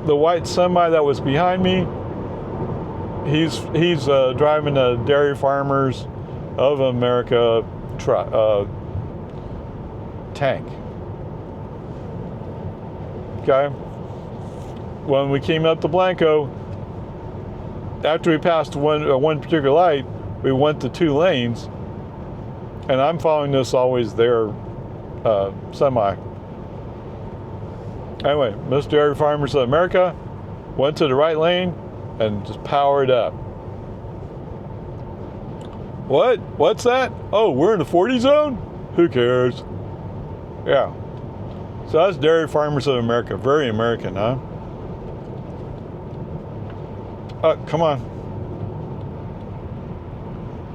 the white semi that was behind me, he's driving a Dairy Farmers of America tank. Okay. When we came up to Blanco, after we passed one particular light, we went to 2 lanes, and I'm following this always there semi. Anyway, Mr. Dairy Farmers of America went to the right lane and just powered up. What? What's that? Oh, we're in the 40 zone? Who cares? Yeah. So that's Dairy Farmers of America. Very American, huh? Come on.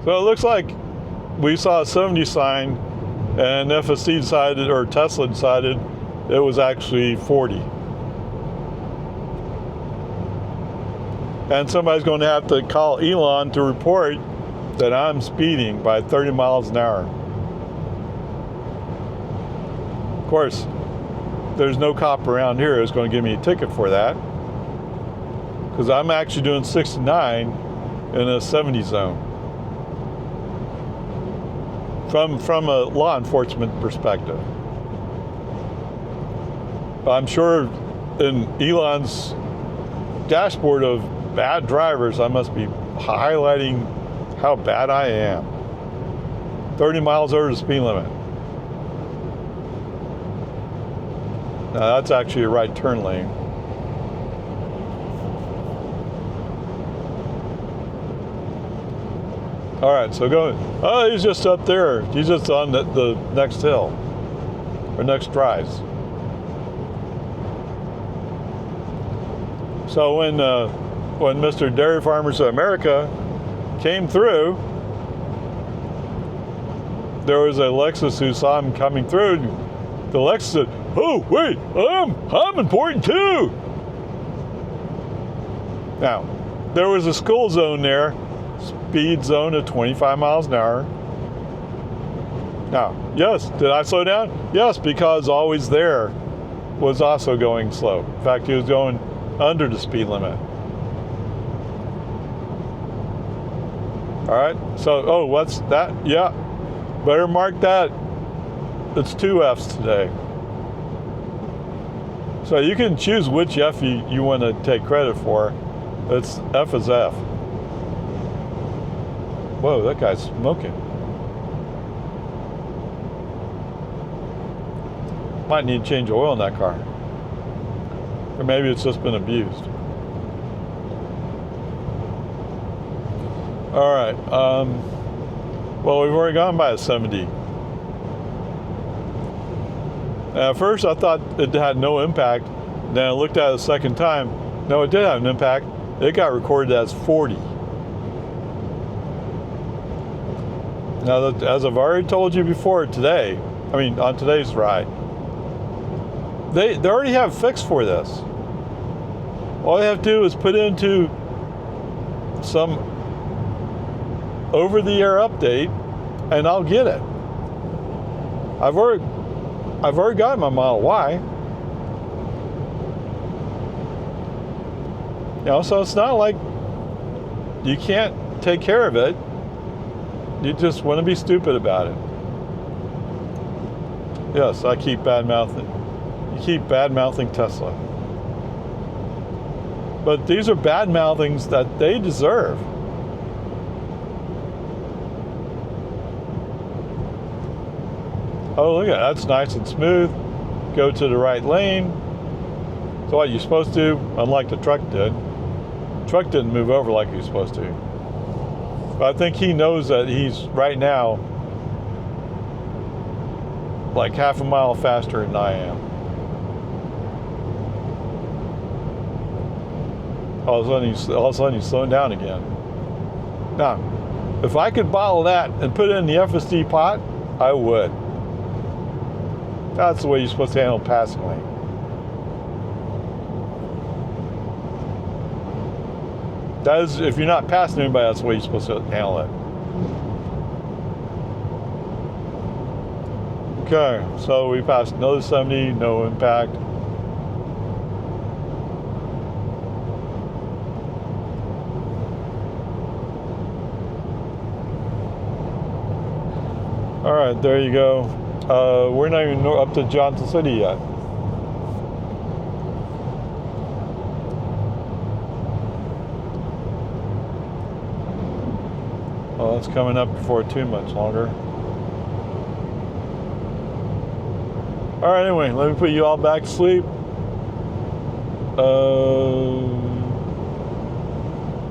So it looks like we saw a 70 sign and FSD decided, or Tesla decided, it was actually 40. And somebody's going to have to call Elon to report that I'm speeding by 30 miles an hour. Of course, there's no cop around here who's going to give me a ticket for that, because I'm actually doing 69 in a 70 zone. From a law enforcement perspective. I'm sure in Elon's dashboard of bad drivers, I must be highlighting how bad I am. 30 miles over the speed limit. Now that's actually a right turn lane. All right, so go. Oh, he's just up there. He's just on the next hill or next rise. So when Mr. Dairy Farmers of America came through, there was a Lexus who saw him coming through. The Lexus said, "Oh, wait, I'm important too." Now, there was a school zone there. Speed zone of 25 miles an hour. Now, yes, did I slow down? Yes, because always there was also going slow. In fact, he was going under the speed limit. All right, so, oh, what's that? Yeah, better mark that. It's 2 F's today. So you can choose which F you want to take credit for. It's F is F. Whoa, that guy's smoking. Might need to change oil in that car. Or maybe it's just been abused. All right. Well, we've already gone by a 70. At first, I thought it had no impact. Then I looked at it a second time. No, it did have an impact. It got recorded as 40. Now, as I've already told you before today, on today's ride, they already have a fix for this. All I have to do is put into some over-the-air update, and I'll get it. I've already got my Model Y. So it's not like you can't take care of it. You just want to be stupid about it. Yes, I keep bad-mouthing. You keep bad-mouthing Tesla. But these are bad-mouthings that they deserve. Oh, look at that. That's nice and smooth. go to the right lane. So what you're supposed to, unlike the truck did. The truck didn't move over like he was supposed to. But I think he knows that he's right now like half a mile faster than I am. All of a sudden he's slowing down again. Now, if I could bottle that and put it in the FSD pot, I would. That's the way you're supposed to handle passing lane. That is, if you're not passing anybody, that's the way you're supposed to handle it. Okay, so we passed another 70, no impact. All right, there you go. We're not even up to Johnson City yet. Well, it's coming up before too much longer. All right, anyway, let me put you all back to sleep.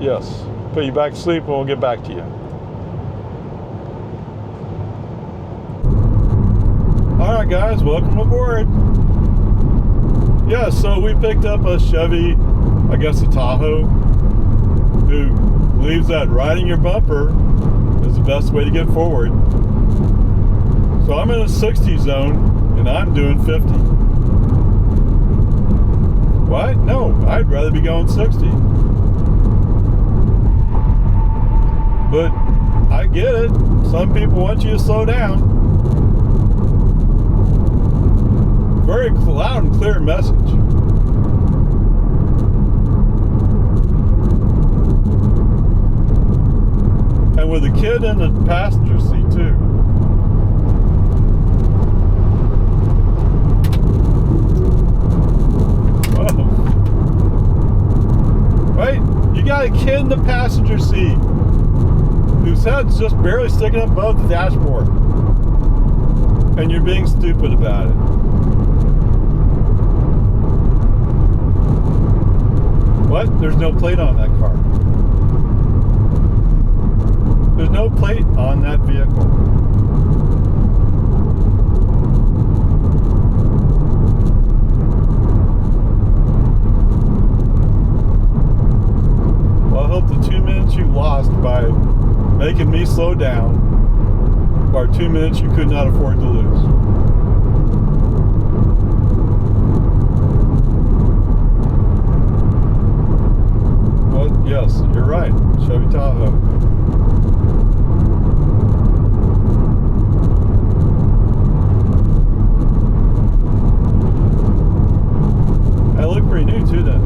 Yes, put you back to sleep and we'll get back to you. All right, guys, welcome aboard. Yeah, so we picked up a Chevy, I guess a Tahoe, who believes that riding your bumper is the best way to get forward. So I'm in a 60 zone and I'm doing 50. What? No, I'd rather be going 60. But I get it. Some people want you to slow down. Very loud and clear message. And with a kid in the passenger seat too. Whoa. Right? You got a kid in the passenger seat whose head's just barely sticking up above the dashboard. And you're being stupid about it. What? There's no plate on that car. There's no plate on that vehicle. Well, I hope the 2 minutes you lost by making me slow down are 2 minutes you could not afford to lose. Yes, you're right. Chevy Tahoe. I look pretty new too then.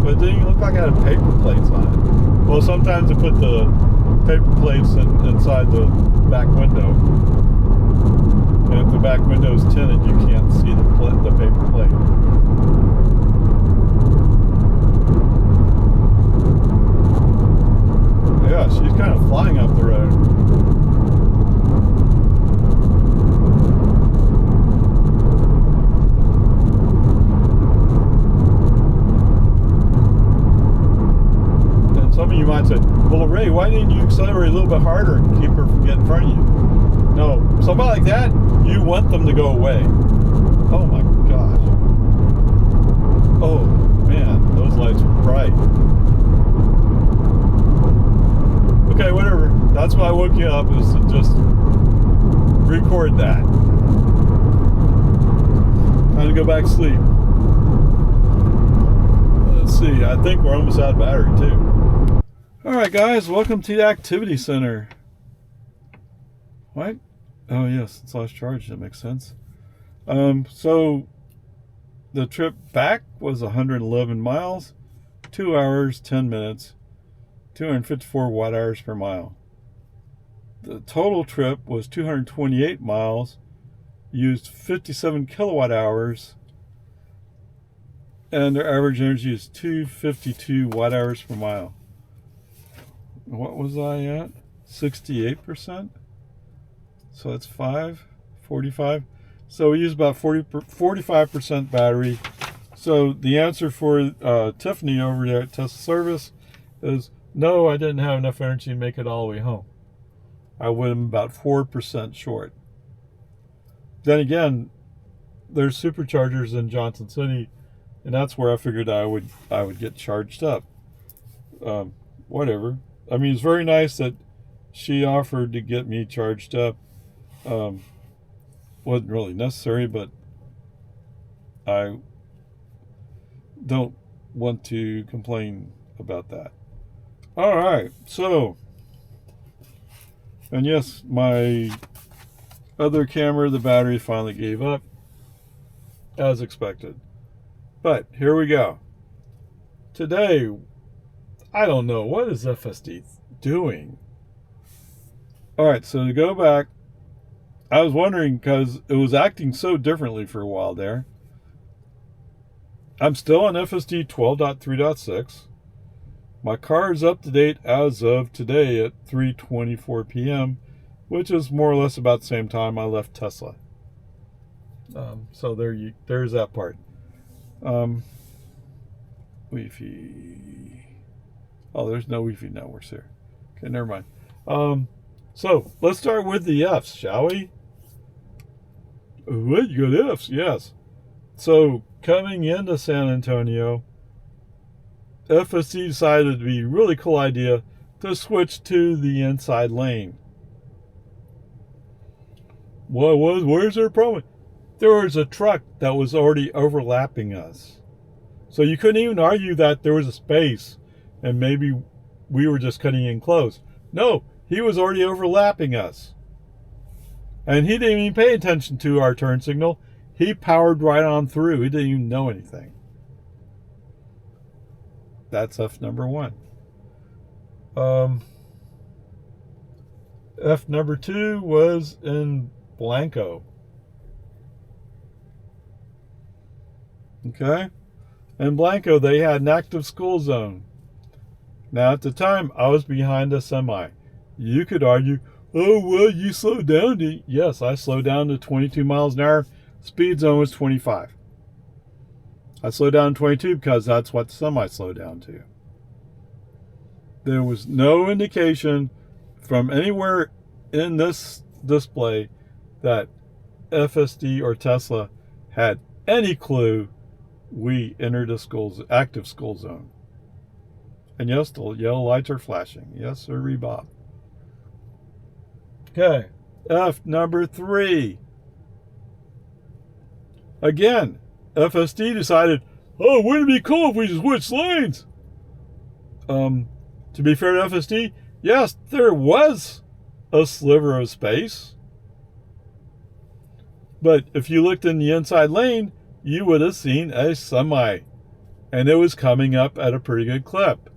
But it didn't even look like I had paper plates on it. Well, sometimes they put the paper plates inside the back window. And if the back window is tinted, you can't see the paper plate. Yeah, she's kind of flying up the road. And some of you might say, well, Ray, why didn't you accelerate a little bit harder and keep her from getting in front of you? No, somebody like that, you want them to go away. Oh my gosh. Oh man, those lights were bright. Okay, whatever. That's why I woke you up, is to just record that. Time to go back to sleep. Let's see, I think we're almost out of battery too. Alright guys, welcome to the activity center. What? Oh yes, it's lost charge, that makes sense. So the trip back was 111 miles, 2 hours, 10 minutes. 254 watt hours per mile. The total trip was 228 miles, used 57 kilowatt hours, and their average energy is 252 watt hours per mile. What was I at? 68%? So that's 45. So we use about 45% battery. So the answer for Tiffany over there at Tesla Service is no, I didn't have enough energy to make it all the way home. I would have been about 4% short. Then again, there's superchargers in Johnson City, and that's where I figured I would get charged up. Whatever. I mean, it's very nice that she offered to get me charged up. Wasn't really necessary, but I don't want to complain about that. All right, so, and yes, my other camera, the battery finally gave up, as expected. But here we go. Today, I don't know, what is FSD doing? All right, so to go back, I was wondering because it was acting so differently for a while there. I'm still on FSD 12.3.6. My car is up to date as of today at 3:24 p.m., which is more or less about the same time I left Tesla. So there's that part. Wi-Fi. Oh, there's no Wi-Fi networks here. Okay, never mind. So let's start with the F's, shall we? What? You got F's? Yes. So coming into San Antonio, FSD decided it'd be a really cool idea to switch to the inside lane. Where's their problem? There was a truck that was already overlapping us. So you couldn't even argue that there was a space and maybe we were just cutting in close. No, he was already overlapping us. And he didn't even pay attention to our turn signal. He powered right on through. He didn't even know anything. That's F number 1. F number 2 was in Blanco. Okay? In Blanco, they had an active school zone. Now, at the time, I was behind a semi. You could argue, oh, well, you slowed down to... Yes, I slowed down to 22 miles an hour. Speed zone was 25. I slowed down to 22 because that's what the semi slowed down to. There was no indication from anywhere in this display that FSD or Tesla had any clue we entered a active school zone. And yes, the yellow lights are flashing. Yes, sir, Bob. Okay, F number 3. Again, FSD decided, oh, wouldn't it be cool if we just switched lanes? To be fair to FSD, yes, there was a sliver of space. But if you looked in the inside lane, you would have seen a semi. And it was coming up at a pretty good clip.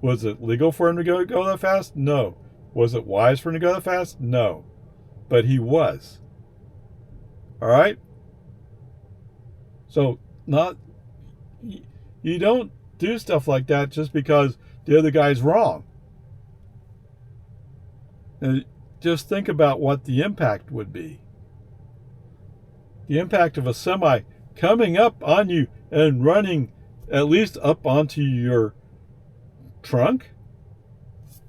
Was it legal for him to go that fast? No. Was it wise for him to go that fast? No. But he was. All right? So, you don't do stuff like that just because the other guy's wrong. And just think about what the impact would be. The impact of a semi coming up on you and running at least up onto your trunk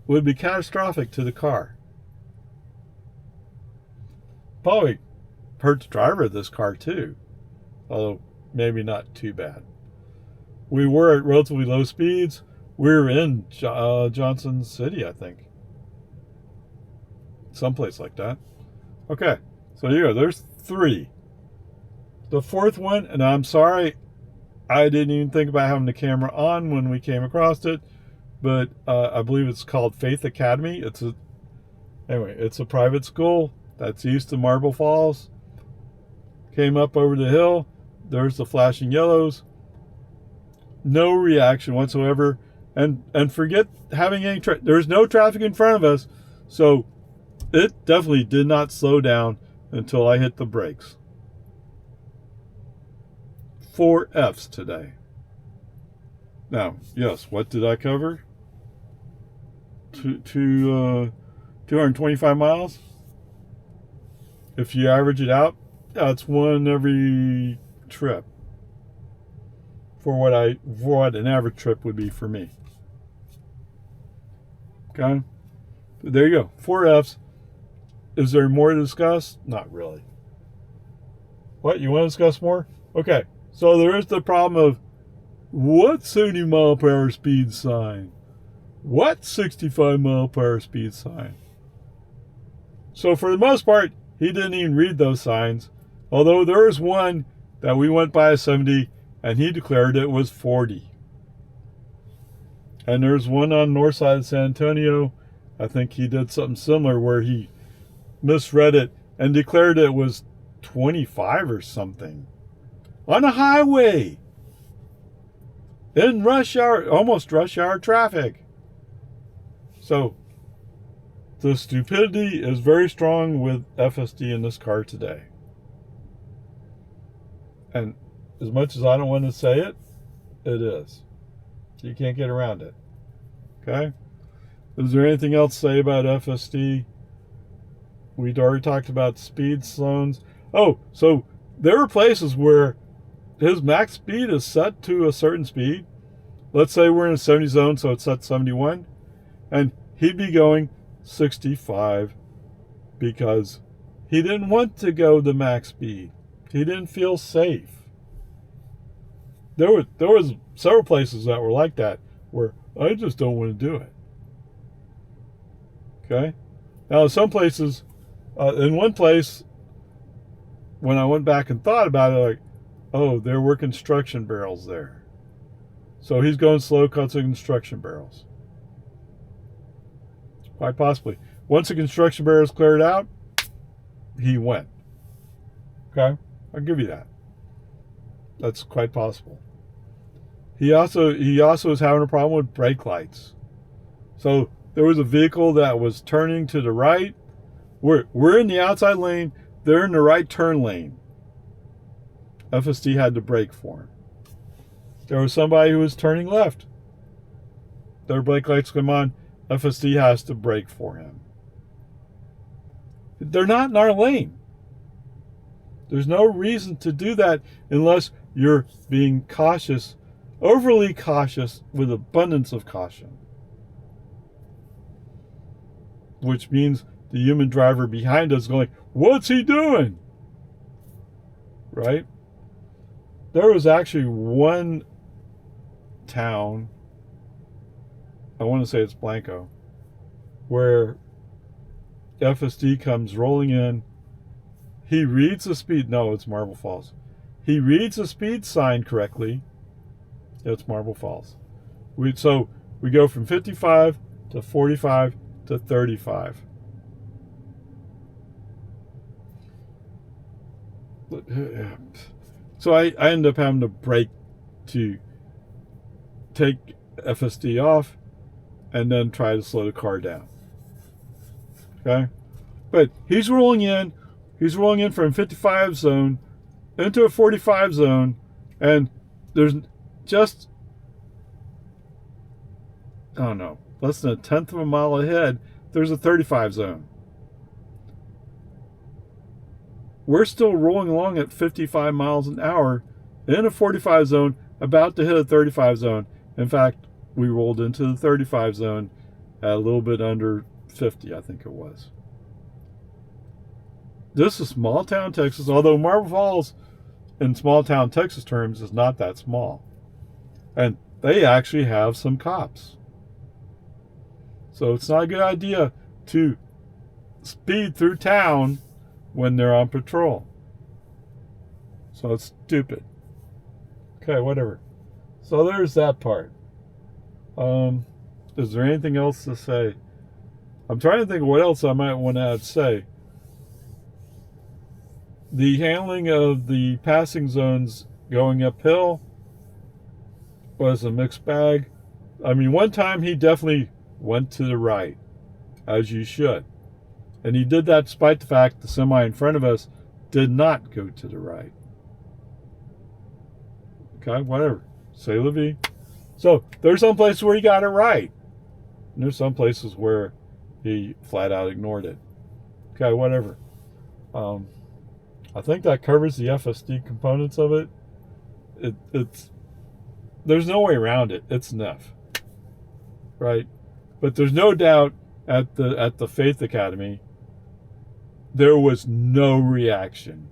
would be catastrophic to the car. Probably hurt the driver of this car too, although maybe not too bad. We were at relatively low speeds. We were in Johnson City, I think. Someplace like that. Okay, so here you go. There's 3. The 4th one, and I'm sorry, I didn't even think about having the camera on when we came across it, but I believe it's called Faith Academy. It's a private school that's east of Marble Falls. Came up over the hill. There's the flashing yellows. No reaction whatsoever. And forget having any there's no traffic in front of us, so it definitely did not slow down until I hit the brakes. 4 F's today. Now, yes, what did I cover? 225 miles. If you average it out, Yeah, it's one every trip for what an average trip would be for me. Okay, but there you go. 4 Fs. Is there more to discuss? Not really. What, you want to discuss more? Okay, so there is the problem of what 70 mile per hour speed sign? What 65 mile per hour speed sign? So for the most part, he didn't even read those signs. Although there was one that we went by a 70 and he declared it was 40. And there's one on the north side of San Antonio. I think he did something similar where he misread it and declared it was 25 or something. On a highway. In rush hour, almost rush hour traffic. So, the stupidity is very strong with FSD in this car today. And as much as I don't want to say it, it is. You can't get around it. Okay? Is there anything else to say about FSD? We'd already talked about speed zones. Oh, so there are places where his max speed is set to a certain speed. Let's say we're in a 70 zone, so it's set 71. And he'd be going 65 because he didn't want to go the max speed. He didn't feel safe. There was several places that were like that where I just don't want to do it. Okay? Now, some places, in one place, when I went back and thought about it, like, oh, there were construction barrels there. So he's going slow cuts of construction barrels. Quite possibly. Once the construction barrels cleared out, he went. Okay? I'll give you that. That's quite possible. He also was having a problem with brake lights. So there was a vehicle that was turning to the right. We're in the outside lane. They're in the right turn lane. FSD had to brake for him. There was somebody who was turning left. Their brake lights come on. FSD has to brake for him. They're not in our lane. There's no reason to do that unless you're being cautious, overly cautious with abundance of caution. Which means the human driver behind us going, what's he doing? Right? There was actually one town, I want to say it's Blanco, where FSD comes rolling in. He reads the speed. No, it's Marble Falls. He reads the speed sign correctly. It's Marble Falls. So we go from 55 to 45 to 35. So I end up having to brake to take FSD off and then try to slow the car down. Okay? But he's rolling in from 55 zone into a 45 zone, and there's just, I don't know, less than a tenth of a mile ahead, there's a 35 zone. We're still rolling along at 55 miles an hour in a 45 zone, about to hit a 35 zone. In fact, we rolled into the 35 zone at a little bit under 50, I think it was. This is small town Texas, although Marble Falls in small town Texas terms is not that small. And they actually have some cops. So it's not a good idea to speed through town when they're on patrol. So it's stupid. Okay, whatever. So there's that part. Is there anything else to say? I'm trying to think of what else I might want to say. The handling of the passing zones going uphill was a mixed bag. I mean, one time he definitely went to the right, as you should. And he did that despite the fact the semi in front of us did not go to the right. Okay, whatever. Say la vie. So there's some places where he got it right. And there's some places where he flat out ignored it. Okay, whatever. I think that covers the FSD components of it. It's there's no way around it. It's enough, right? But there's no doubt at the Faith Academy, there was no reaction.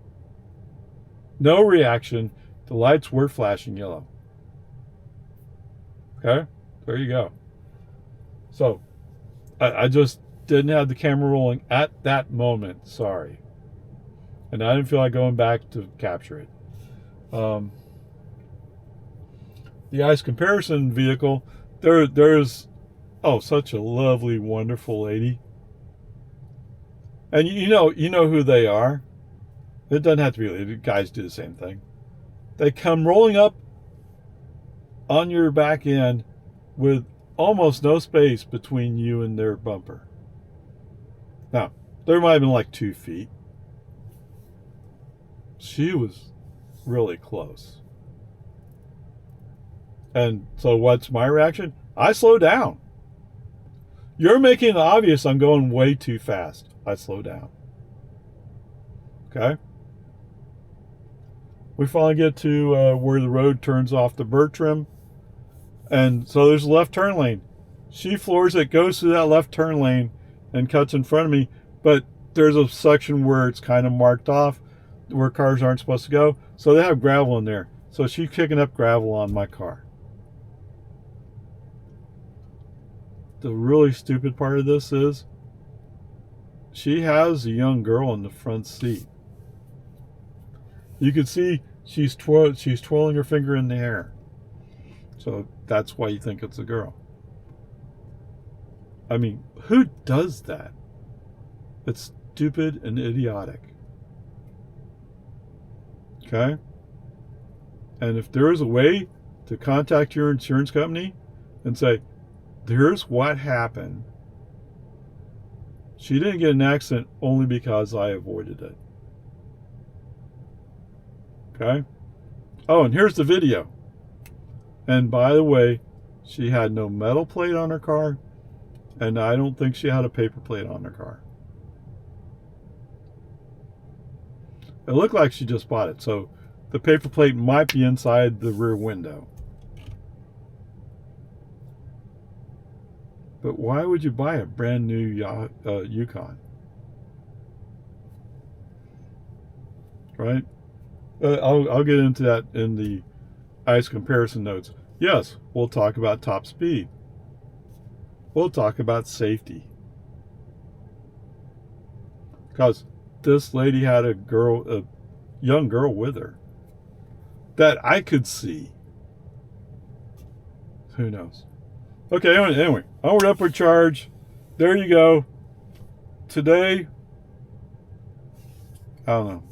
No reaction. The lights were flashing yellow. Okay, there you go. So I just didn't have the camera rolling at that moment. Sorry, and I didn't feel like going back to capture it. The ice comparison vehicle, there's such a lovely, wonderful lady, and you know who they are. It doesn't have to be lady. Guys do the same thing. They come rolling up on your back end with almost no space between you and their bumper. Now, there might have been like 2 feet. She was really close. And so what's my reaction? I slow down. You're making it obvious I'm going way too fast. I slow down. Okay? We finally get to where the road turns off the Bertram. And so there's a left turn lane. She floors it, goes through that left turn lane, and cuts in front of me. But there's a section where it's kind of marked off, where cars aren't supposed to go. So they have gravel in there. So she's kicking up gravel on my car. The really stupid part of this is she has a young girl in the front seat. You can see she's twirling her finger in the air. So that's why you think it's a girl. I mean, who does that? It's stupid and idiotic. Okay? And if there is a way to contact your insurance company and say, here's what happened. She didn't get an accident only because I avoided it. Okay? Oh, and here's the video. And by the way, she had no metal plate on her car, and I don't think she had a paper plate on her car. It looked like she just bought it, so the paper plate might be inside the rear window. But why would you buy a brand new Yukon? Right? I'll get into that in the ice comparison notes. Yes, we'll talk about top speed. We'll talk about safety. Because this lady had a young girl with her that I could see. Who knows? Okay, anyway, onward upward charge. There you go. Today, I don't know.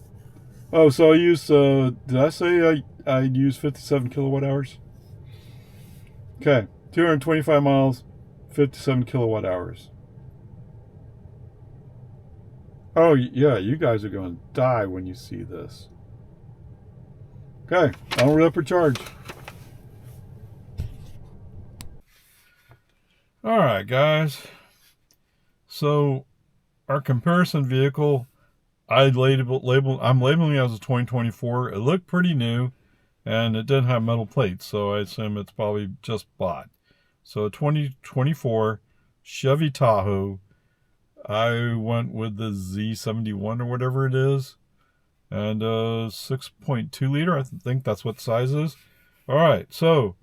Oh, so I used, did I say I used 57 kilowatt hours? Okay, 225 miles, 57 kilowatt hours. Oh, yeah, you guys are going to die when you see this. Okay, onward upward charge. All right, guys. So our comparison vehicle, I'm labeling it as a 2024. It looked pretty new, and it didn't have metal plates, so I assume it's probably just bought. So a 2024 Chevy Tahoe. I went with the Z71 or whatever it is, and 6.2 liter. I think that's what the size is. All right, so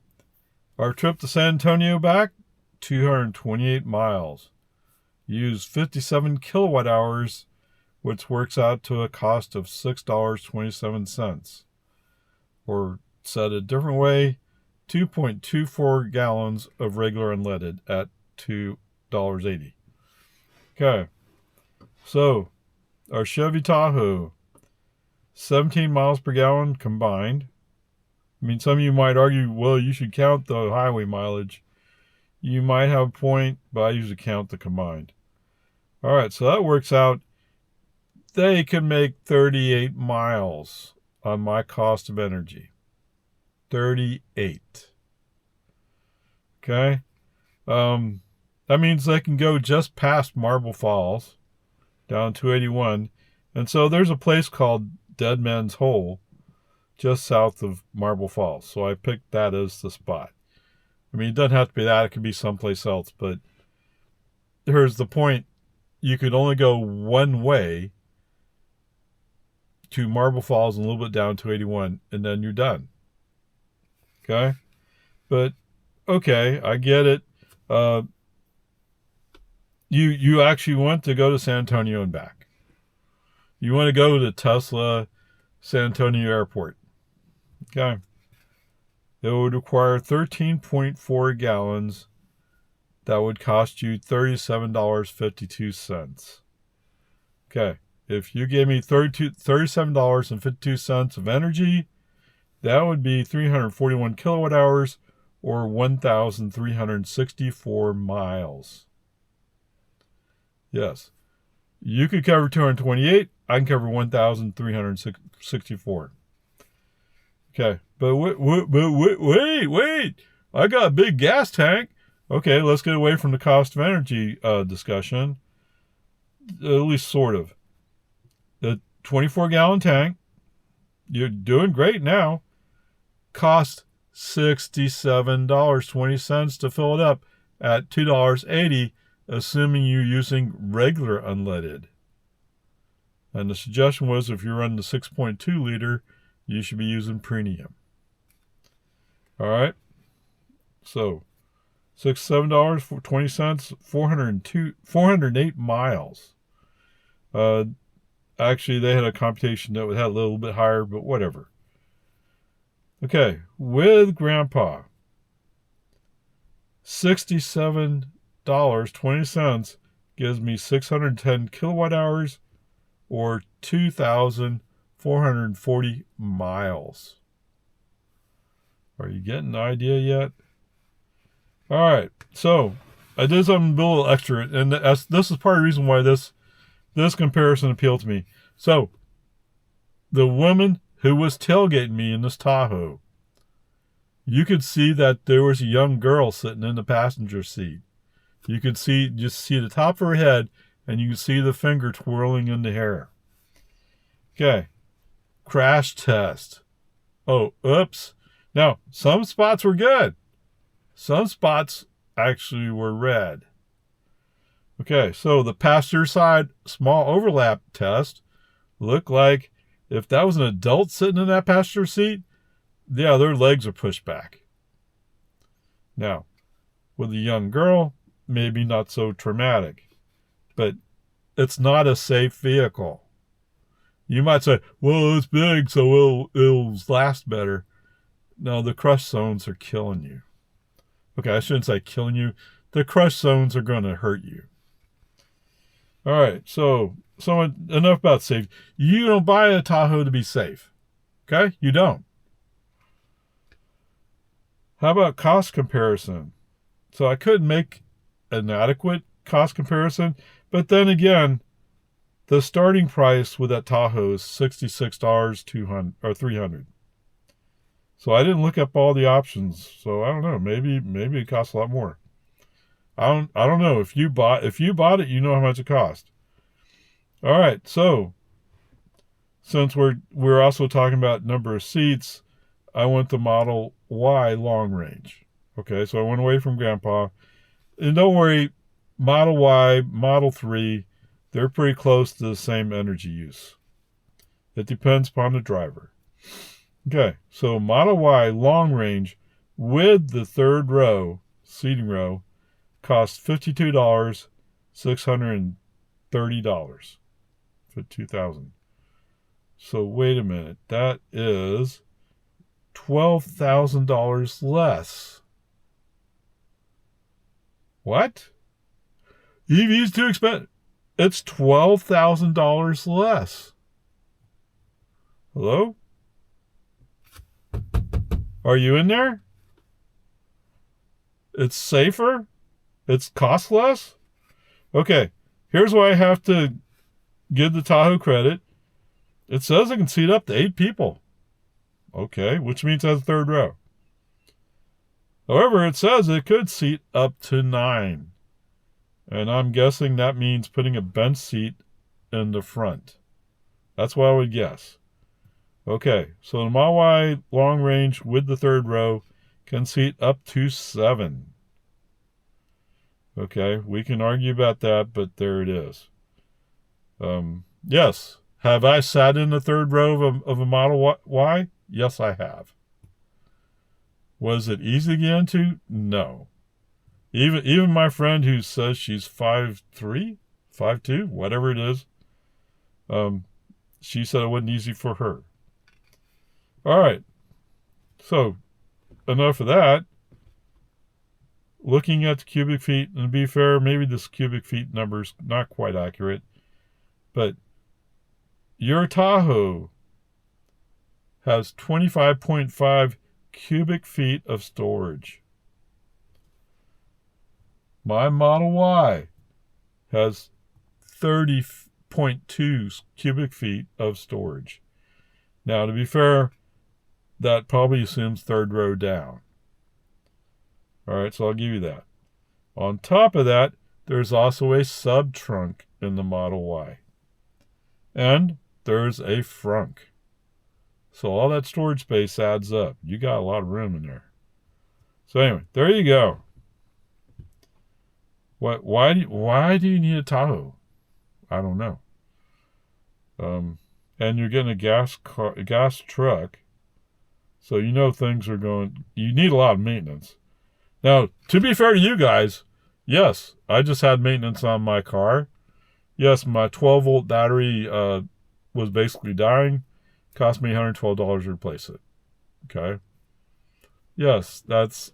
our trip to San Antonio back, 228 miles. Used 57 kilowatt hours, which works out to a cost of $6.27. Or said a different way, 2.24 gallons of regular unleaded at $2.80. Okay, so our Chevy Tahoe, 17 miles per gallon combined. I mean, some of you might argue, well, you should count the highway mileage. You might have a point, but I usually count the combined. All right, so that works out. They can make 38 miles on my cost of energy. 38. Okay? That means they can go just past Marble Falls, down 281. And so there's a place called Dead Man's Hole, just south of Marble Falls. So I picked that as the spot. I mean, it doesn't have to be that. It could be someplace else. But here's the point. You could only go one way to Marble Falls and a little bit down to 81, and then you're done. Okay? But, okay, I get it. You actually want to go to San Antonio and back. You want to go to Tesloa, San Antonio Airport. Okay? It would require 13.4 gallons. That would cost you $37.52. Okay. If you gave me $37.52 of energy, that would be 341 kilowatt hours or 1,364 miles. Yes. You could cover 228. I can cover 1,364. Okay. But wait. I got a big gas tank. Okay, let's get away from the cost of energy discussion. At least sort of. The 24-gallon tank, you're doing great now, cost $67.20 to fill it up at $2.80, assuming you're using regular unleaded. And the suggestion was if you're running the 6.2 liter, you should be using premium. All right. So $7.20, 408 miles. Actually, they had a computation that would have a little bit higher, but whatever. Okay, with Grandpa, $67.20 gives me 610 kilowatt hours or 2,440 miles. Are you getting the idea yet? All right, so I did something a little extra, and this is part of the reason why this comparison appealed to me. So, the woman who was tailgating me in this Tahoe, you could see that there was a young girl sitting in the passenger seat. You could just see the top of her head, and you could see the finger twirling in the hair. Okay, crash test. Oh, oops. Now, some spots were good. Some spots actually were red. Okay, so the passenger side small overlap test looked like if that was an adult sitting in that passenger seat, yeah, their legs are pushed back. Now, with a young girl, maybe not so traumatic, but it's not a safe vehicle. You might say, well, it's big, so it'll last better. No, the crush zones are killing you. Okay, I shouldn't say killing you. The crush zones are going to hurt you. All right, so enough about safety. You don't buy a Tahoe to be safe. Okay? You don't. How about cost comparison? So I couldn't make an adequate cost comparison, but then again, the starting price with that Tahoe is $66,300. So I didn't look up all the options. So I don't know. Maybe it costs a lot more. I don't know. If you bought it, you know how much it cost. All right. So since we're also talking about number of seats, I went the Model Y long range. Okay, so I went away from Grandpa. And don't worry, Model Y, Model 3, they're pretty close to the same energy use. It depends upon the driver. Okay, so Model Y long range with the third row, seating row, costs $52, $630 for $2,000. So wait a minute, that is $12,000 less. What? EV's too expensive. It's $12,000 less. Hello? Are you in there? It's safer? It's cost less? Okay, here's why I have to give the Tahoe credit. It says it can seat up to 8 people. Okay, which means it has a third row. However, it says it could seat up to 9. And I'm guessing that means putting a bench seat in the front. That's what I would guess. Okay, so the Model Y long range with the third row can seat up to 7. Okay, we can argue about that, but there it is. Yes, have I sat in the third row of a Model Y? Yes, I have. Was it easy to get into? No. Even my friend who says she's 5'3", 5'2", whatever it is, she said it wasn't easy for her. All right, so enough of that. Looking at the cubic feet, and to be fair, maybe this cubic feet number's not quite accurate, but your Tahoe has 25.5 cubic feet of storage. My Model Y has 30.2 cubic feet of storage. Now, to be fair, that probably assumes third row down. All right, so I'll give you that. On top of that, there's also a sub-trunk in the Model Y. And there's a frunk. So all that storage space adds up. You got a lot of room in there. So anyway, there you go. Why do you need a Tahoe? I don't know. And you're getting a gas truck, so you know things are going. You need a lot of maintenance. Now, to be fair to you guys, yes, I just had maintenance on my car. Yes, my 12-volt battery was basically dying. Cost me $112 to replace it. Okay. Yes, that's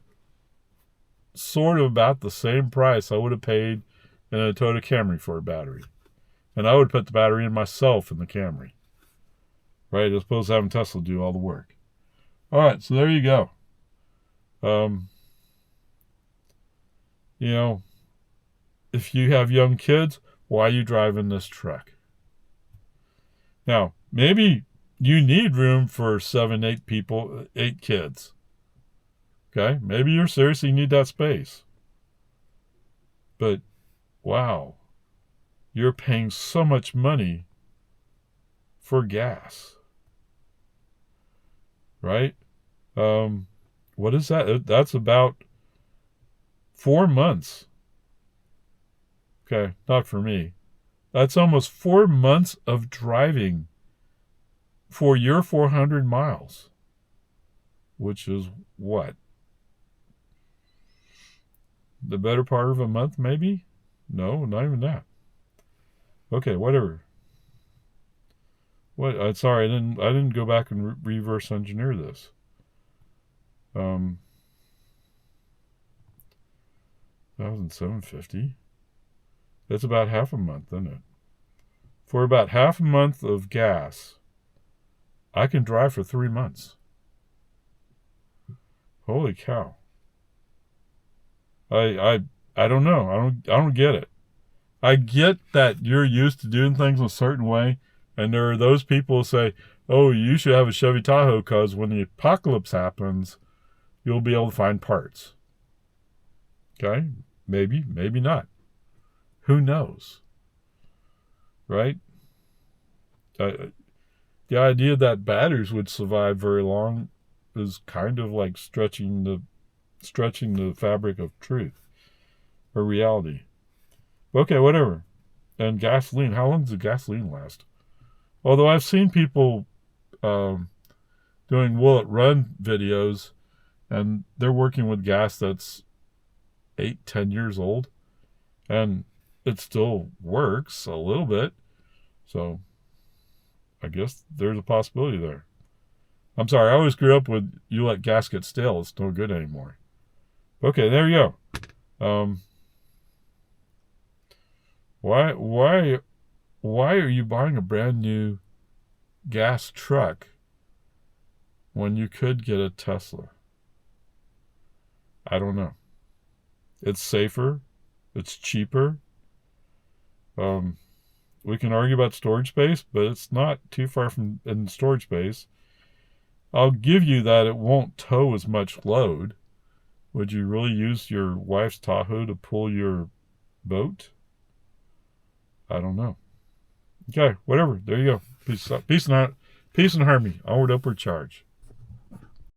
sort of about the same price I would have paid in a Toyota Camry for a battery. And I would put the battery in myself in the Camry. Right? As opposed to having Tesla do all the work. All right, so there you go. You know, if you have young kids, why are you driving this truck? Now, maybe you need room for 7, 8 people, 8 kids. Okay? Maybe you're seriously need that space. But, wow. You're paying so much money for gas. Right? What is that? That's about 4 months. Okay, not for me. That's almost 4 months of driving for your 400 miles. Which is what? The better part of a month, maybe? No, not even that. Okay, whatever. What? Sorry, I didn't go back and reverse engineer this. 1,750. That's about half a month, isn't it? For about half a month of gas, I can drive for 3 months. Holy cow. I don't know. I don't get it. I get that you're used to doing things a certain way, and there are those people who say, oh, you should have a Chevy Tahoe because when the apocalypse happens, you'll be able to find parts. Okay? Maybe, maybe not. Who knows? Right? The idea that batteries would survive very long is kind of like stretching the fabric of truth or reality. Okay, whatever. And gasoline, how long does the gasoline last? Although I've seen people doing will it run videos, and they're working with gas that's 8-10 years old, and it still works a little bit. So I guess there's a possibility there. I'm sorry, I always grew up with you let gas get stale, it's no good anymore. Okay, there you go. Why are you buying a brand new gas truck when you could get a Tesla? I don't know. It's safer. It's cheaper. We can argue about storage space, but it's not too far from in storage space. I'll give you that it won't tow as much load. Would you really use your wife's Tahoe to pull your boat? I don't know. Okay, whatever. There you go. Peace out. Peace and out. Peace and harmony. Onward, upward charge.